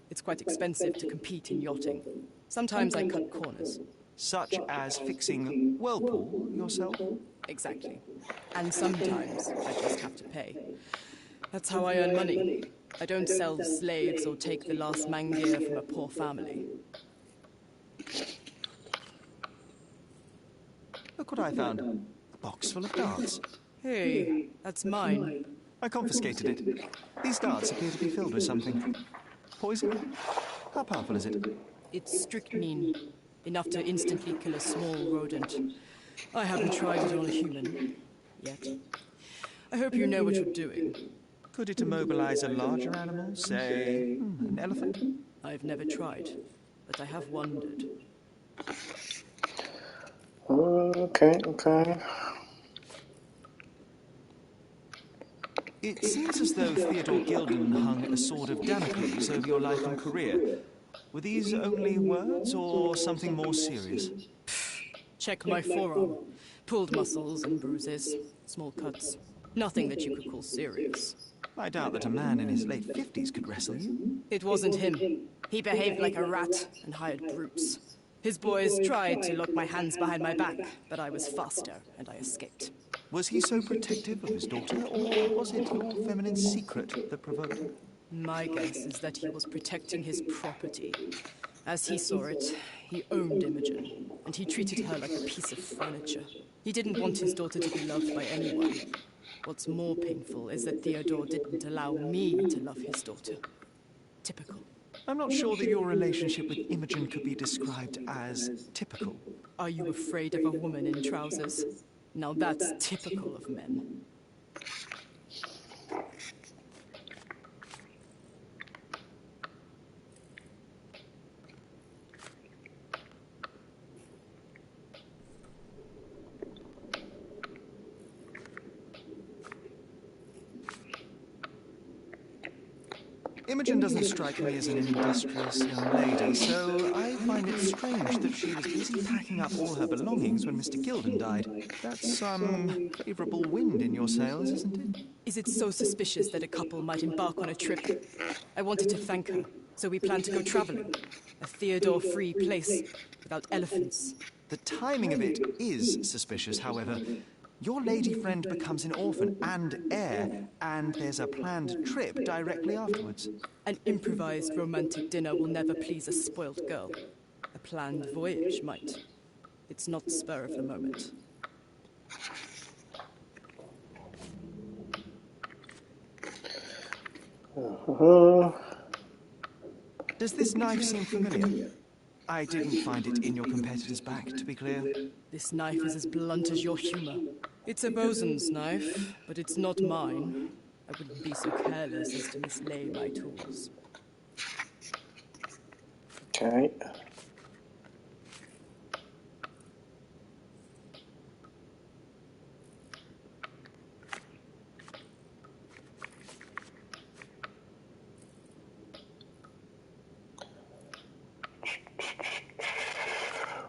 [SPEAKER 9] It's quite expensive to compete in yachting. Sometimes I cut corners.
[SPEAKER 6] Such as fixing whirlpool yourself?
[SPEAKER 9] Exactly. And sometimes I just have to pay. That's how I earn money. I don't sell slaves or take the last mangear from a poor family.
[SPEAKER 6] Look what I found. A box full of darts.
[SPEAKER 9] Hey, that's mine.
[SPEAKER 6] I confiscated it. These darts appear to be filled with something. Poison? How powerful is it?
[SPEAKER 9] It's strychnine. Enough to instantly kill a small rodent. I haven't tried it on a human. Yet. I hope you know what you're doing.
[SPEAKER 6] Could it immobilize a larger animal? Say, an elephant?
[SPEAKER 9] I've never tried, but I have wondered.
[SPEAKER 7] Okay.
[SPEAKER 6] It seems as though Theodore Gilden hung a sword of Damocles over your life and career. Were these only words or something more serious?
[SPEAKER 9] Check my forearm. Pulled muscles and bruises. Small cuts. Nothing that you could call serious.
[SPEAKER 6] I doubt that a man in his late 50s could wrestle you.
[SPEAKER 9] It wasn't him. He behaved like a rat and hired brutes. His boys tried to lock my hands behind my back, but I was faster and I escaped.
[SPEAKER 6] Was he so protective of his daughter, or was it your feminine secret that provoked him?
[SPEAKER 9] My guess is that he was protecting his property. As he saw it, he owned Imogen, and he treated her like a piece of furniture. He didn't want his daughter to be loved by anyone. What's more painful is that Theodore didn't allow me to love his daughter. Typical.
[SPEAKER 6] I'm not sure that your relationship with Imogen could be described as typical.
[SPEAKER 9] Are you afraid of a woman in trousers? Now that's typical of men.
[SPEAKER 6] Imogen doesn't strike me as an industrious young lady, so I find it strange that she was busy packing up all her belongings when Mr. Gilden died. That's some favourable wind in your sails, isn't it?
[SPEAKER 9] Is it so suspicious that a couple might embark on a trip? I wanted to thank her, so we planned to go traveling. A Theodore-free place, without elephants.
[SPEAKER 6] The timing of it is suspicious, however. Your lady friend becomes an orphan and heir, and there's a planned trip directly afterwards.
[SPEAKER 9] An improvised romantic dinner will never please a spoilt girl. A planned voyage might. It's not spur of the moment.
[SPEAKER 6] Does this knife seem familiar? I didn't find it in your competitor's back, to be clear.
[SPEAKER 9] This knife is as blunt as your humor. It's a bosun's knife, but it's not mine. I wouldn't be so careless as to mislay my tools.
[SPEAKER 7] Okay.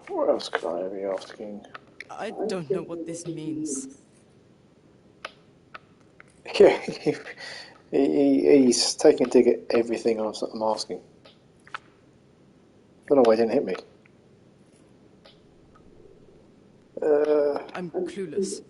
[SPEAKER 7] What else could I be asking?
[SPEAKER 9] I don't know what this means.
[SPEAKER 7] Yeah, he's taking a dig at everything I'm asking. I don't know why he didn't hit me.
[SPEAKER 9] I'm clueless.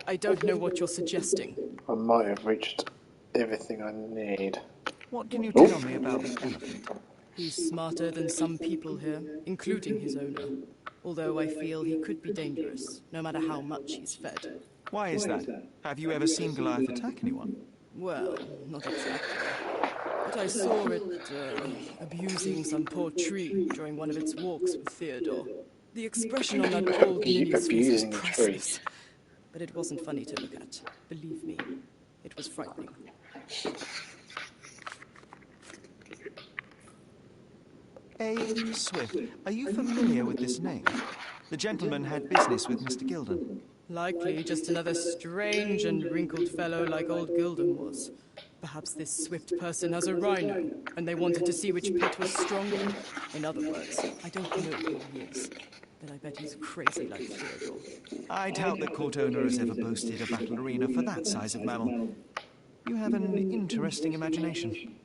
[SPEAKER 9] I don't know what you're suggesting.
[SPEAKER 7] I might have reached everything I need.
[SPEAKER 6] What can you tell me about the elephant?
[SPEAKER 9] He's smarter than some people here, including his owner. Although I feel he could be dangerous, no matter how much he's fed.
[SPEAKER 6] Why is that? Have you ever seen Goliath attack anyone?
[SPEAKER 9] Well, not exactly. But I saw it abusing some poor tree during one of its walks with Theodore. The expression on that old ninny's face was priceless. But it wasn't funny to look at. Believe me, it was frightening.
[SPEAKER 6] A. Swift, are you familiar with this name? The gentleman had business with Mr. Gilden.
[SPEAKER 9] Likely just another strange and wrinkled fellow like old Gilden was. Perhaps this Swift person has a rhino, and they wanted to see which pit was stronger. In other words, I don't know who he is, but I bet he's crazy like Theodore.
[SPEAKER 6] I doubt the court owner has ever boasted a battle arena for that size of mammal. You have an interesting imagination.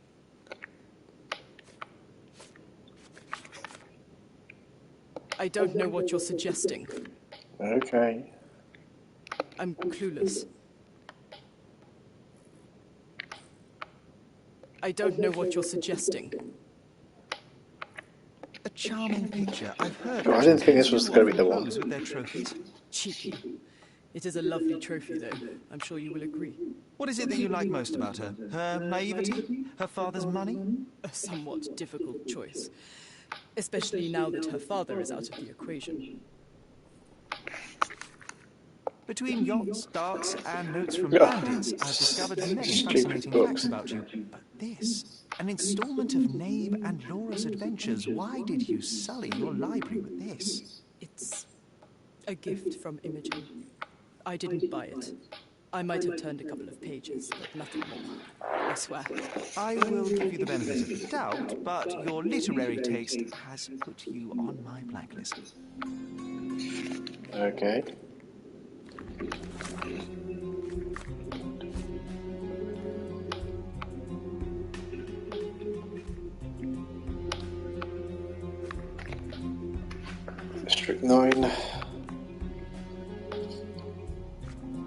[SPEAKER 9] I don't know what you're suggesting.
[SPEAKER 7] Okay.
[SPEAKER 9] I'm clueless. I don't know what you're suggesting.
[SPEAKER 6] A charming picture. I've heard.
[SPEAKER 7] I didn't think this was going to be the one.
[SPEAKER 6] With their trophies.
[SPEAKER 9] Cheeky. It is a lovely trophy, though. I'm sure you will agree.
[SPEAKER 6] What is it that you like most about her? Her naivety? Her father's money?
[SPEAKER 9] A somewhat difficult choice. Especially now that her father is out of the equation.
[SPEAKER 6] Between yachts, darts, and notes from bandits, I've discovered many fascinating facts about you. But this, an installment of Nabe and Laura's adventures. Why did you sully your library with this?
[SPEAKER 9] It's a gift from Imogen. I didn't buy it. I might have turned a couple of pages, but nothing more. I swear.
[SPEAKER 6] I will give you the benefit of the doubt, but your literary taste has put you on my blacklist.
[SPEAKER 7] Okay. District 9.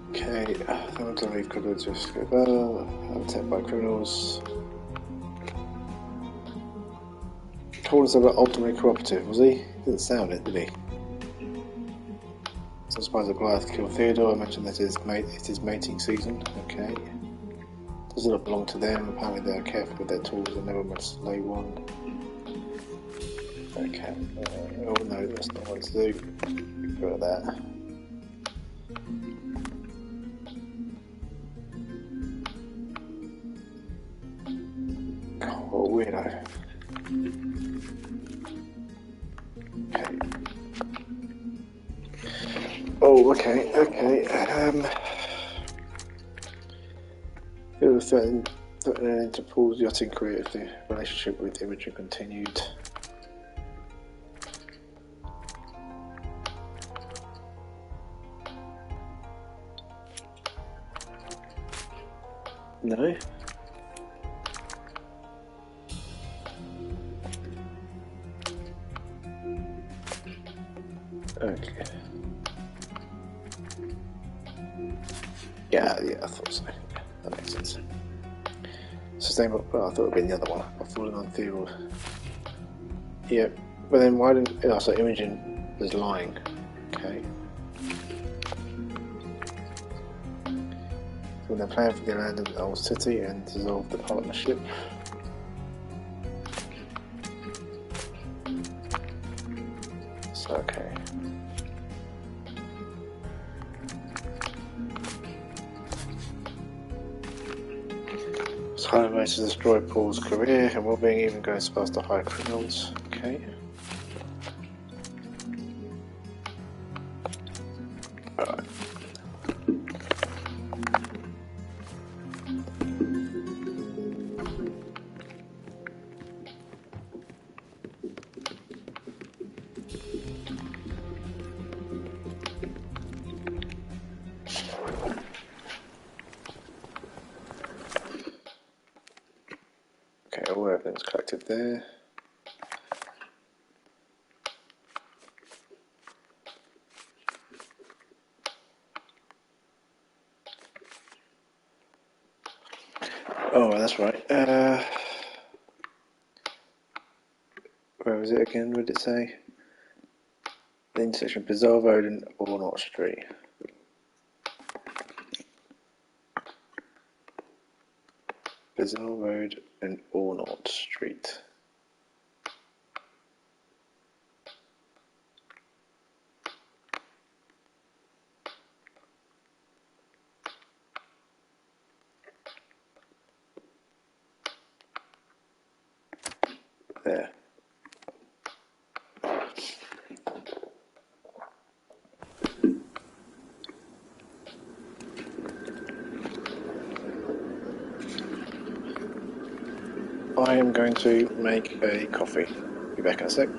[SPEAKER 7] Okay, I'm to leave criminals to escape. Attacked by criminals. Told us about ultimately cooperative, was he? Didn't sound it, did he? So I suppose the Goliath killed Theodore. I mentioned that it is mating season. Okay. Does it not belong to them? Apparently they are careful with their tools and never meant to slay one. Okay. Oh no, that's not what to do. Go at that. God, what a weirdo. Okay. Oh, okay, okay. It was threatening to Paul's yachting career if the relationship with Imogen continued. No? Okay. Yeah, I thought so. That makes sense. Sustainable. Oh, I thought it would be the other one. I've fallen on Theodore. Yeah, but then why didn't. Oh, so Imogen was lying. Okay. So they're planning for the land of the old city and dissolve the partnership. So, okay. Highly motivated to destroy Paul's career and well-being, even going as far as to hire criminals. Okay. Alright. Okay, all evidence collected there. Oh, that's right. Where was it again? What did it say? The intersection of Bizarre Road and Ornott Street. Bizarre Road and Ornott Street. There. I am going to make a coffee. Be back in a sec.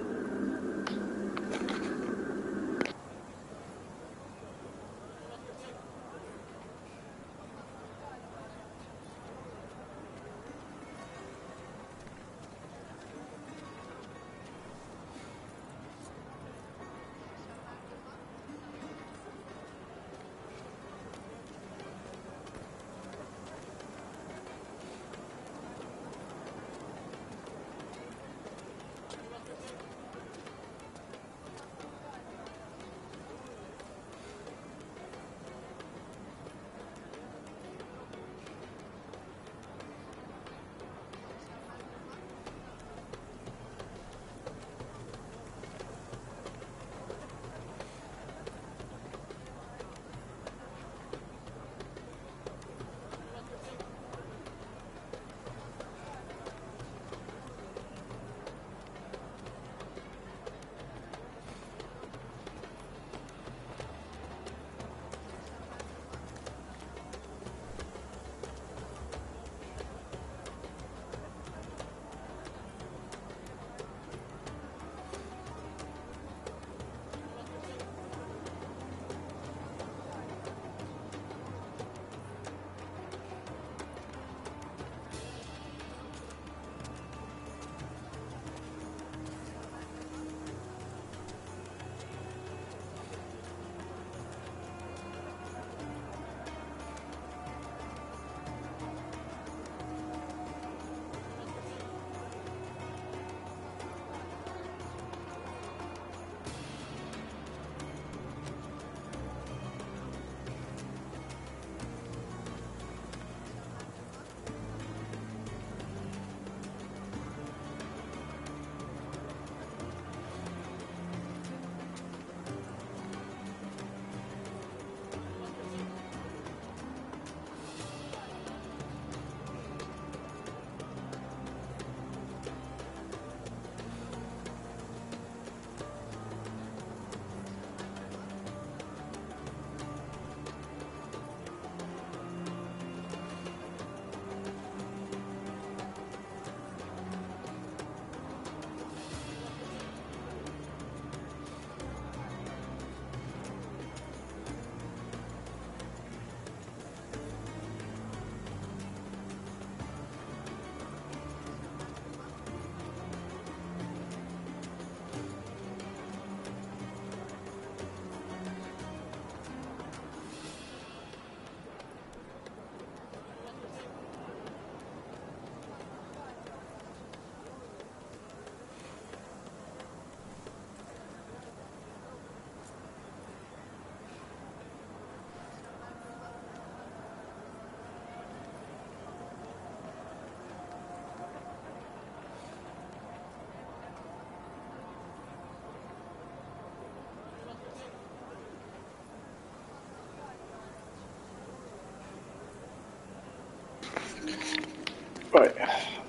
[SPEAKER 7] Right,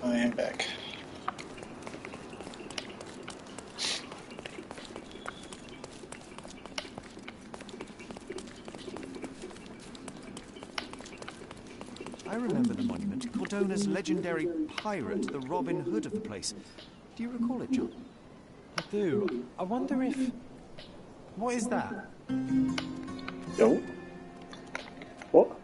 [SPEAKER 7] I am back.
[SPEAKER 6] I remember the monument, Cordona's legendary pirate, the Robin Hood of the place. Do you recall it, John?
[SPEAKER 8] I do. I wonder if... What is that?
[SPEAKER 7] Yo. What?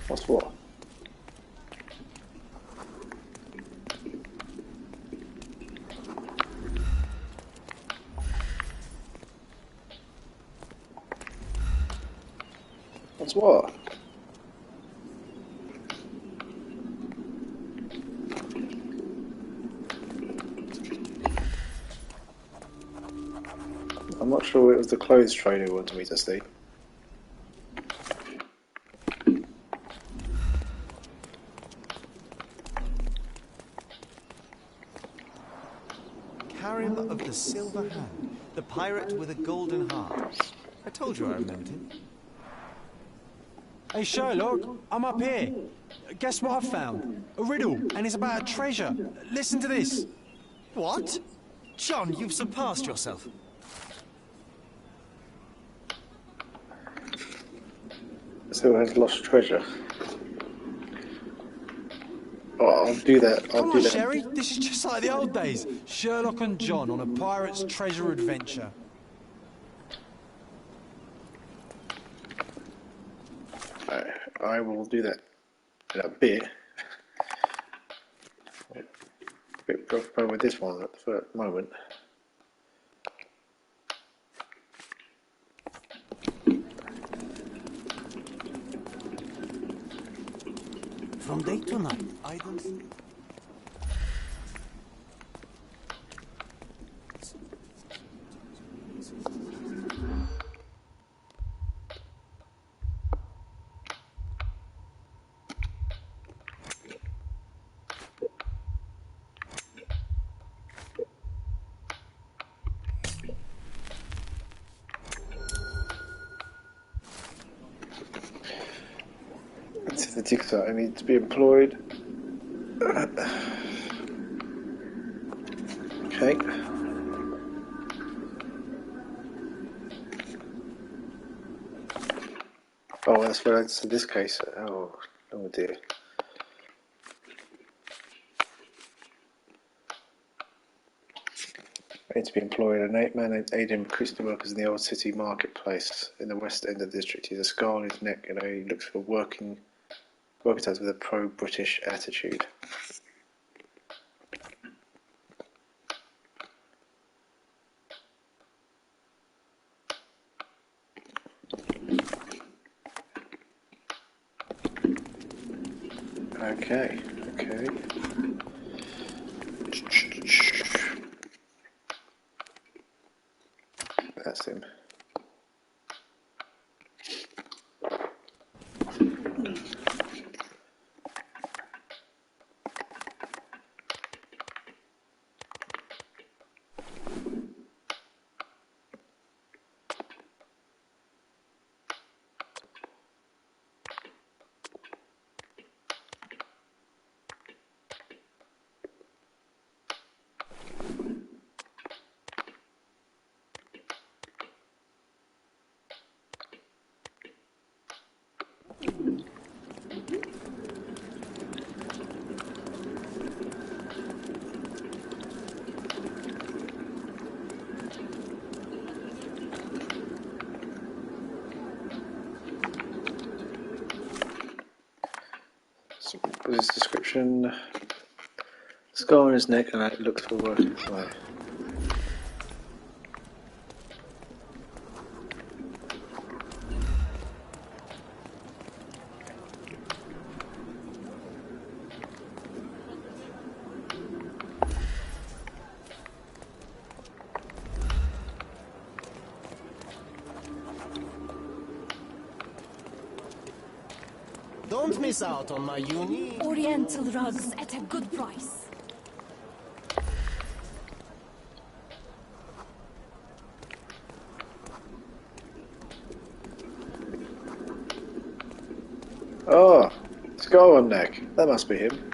[SPEAKER 7] What's what? What's what? I'm not sure it was the clothes trader who wanted me to see.
[SPEAKER 6] Karim of the Silver Hand, the pirate with a golden heart. I told you I remembered him.
[SPEAKER 8] Hey, Sherlock, I'm up here. Guess what I've found? A riddle, and it's about a treasure. Listen to this.
[SPEAKER 6] What? John, you've surpassed yourself.
[SPEAKER 7] So has lost treasure. Oh, I'll do that.
[SPEAKER 8] Come on, Sherry. This is just like the old days. Sherlock and John on a pirate's treasure adventure.
[SPEAKER 7] I will do that in a bit. A bit preoccupied with this one at the moment.
[SPEAKER 2] From day to night, I don't sleep.
[SPEAKER 7] It's the jigsaw. I need to be employed. Okay. Oh, that's what it's in this case. Oh dear. I need to be employed. An 8-man aiding Christian workers in the old city marketplace in the west end of the district. He's a scar on his neck and he looks for working types with a pro-British attitude. Okay. That's him. So, what is his description? Scar on his neck and it looks for work. Right.
[SPEAKER 2] Don't miss out on my unique...
[SPEAKER 10] Oriental rugs at a good price.
[SPEAKER 7] scar on neck. That must be him.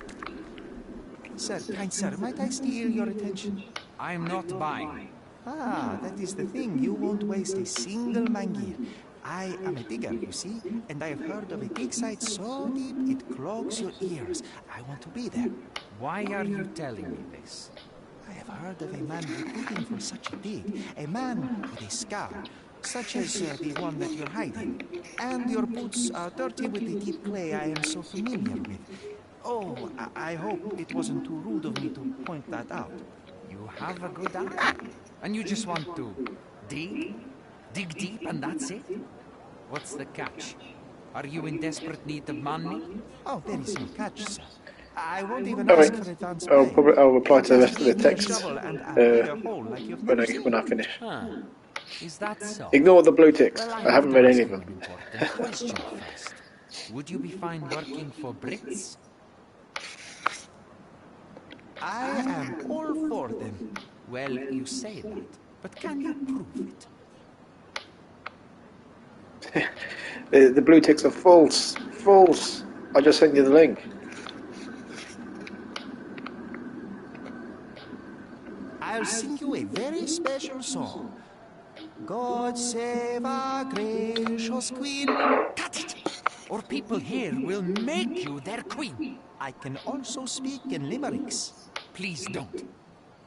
[SPEAKER 6] Sir, kind sir, might I steal your attention?
[SPEAKER 10] I'm not buying.
[SPEAKER 6] Ah, that is the thing. You won't waste a single mangear. I am a digger, you see, and I have heard of a dig site so deep it clogs your ears. I want to be there.
[SPEAKER 10] Why are you telling me this?
[SPEAKER 6] I have heard of a man recruiting for such a dig. A man with a scar, such as the one that you're hiding. And your boots are dirty with the deep clay I am so familiar with. Oh, I hope it wasn't too rude of me to point that out.
[SPEAKER 10] You have a good eye. And you just want to dig? Dig deep and that's it? What's the catch? Are you in desperate need of money?
[SPEAKER 6] Oh, there is no catch, sir. I won't even
[SPEAKER 7] Alright,
[SPEAKER 6] ask for advance pay.
[SPEAKER 7] I'll reply to the rest of the
[SPEAKER 6] Just give me a
[SPEAKER 7] text
[SPEAKER 6] shovel and I'll dig a hole like you've never seen.
[SPEAKER 7] when I finish.
[SPEAKER 10] Huh. Is that so?
[SPEAKER 7] Ignore the blue ticks.
[SPEAKER 10] Well,
[SPEAKER 7] I haven't read any of them.
[SPEAKER 10] An important question first. Would you be fine working for Brits?
[SPEAKER 6] I am all for them.
[SPEAKER 10] Well, you say that, but can you prove it?
[SPEAKER 7] The blue ticks are false. False. I just sent you the link.
[SPEAKER 6] I'll sing you a very special song. God save our gracious queen.
[SPEAKER 10] Cut it! Or people here will make you their queen.
[SPEAKER 6] I can also speak in limericks.
[SPEAKER 10] Please don't.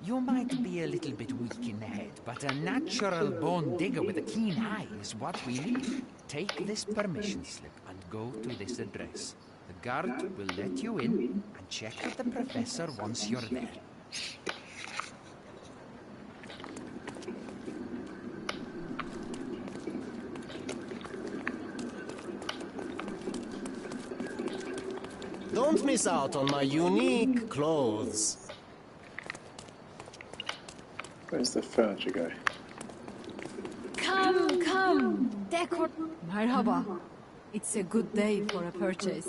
[SPEAKER 10] You might be a little bit weak in the head, but a natural born digger with a keen eye is what we need. Take this permission slip and go to this address. The guard will let you in and check with the professor once you're there.
[SPEAKER 11] Don't miss out on my unique clothes.
[SPEAKER 7] Where's the furniture go?
[SPEAKER 12] Come, come. Decor. Merhaba. It's a good day for a purchase.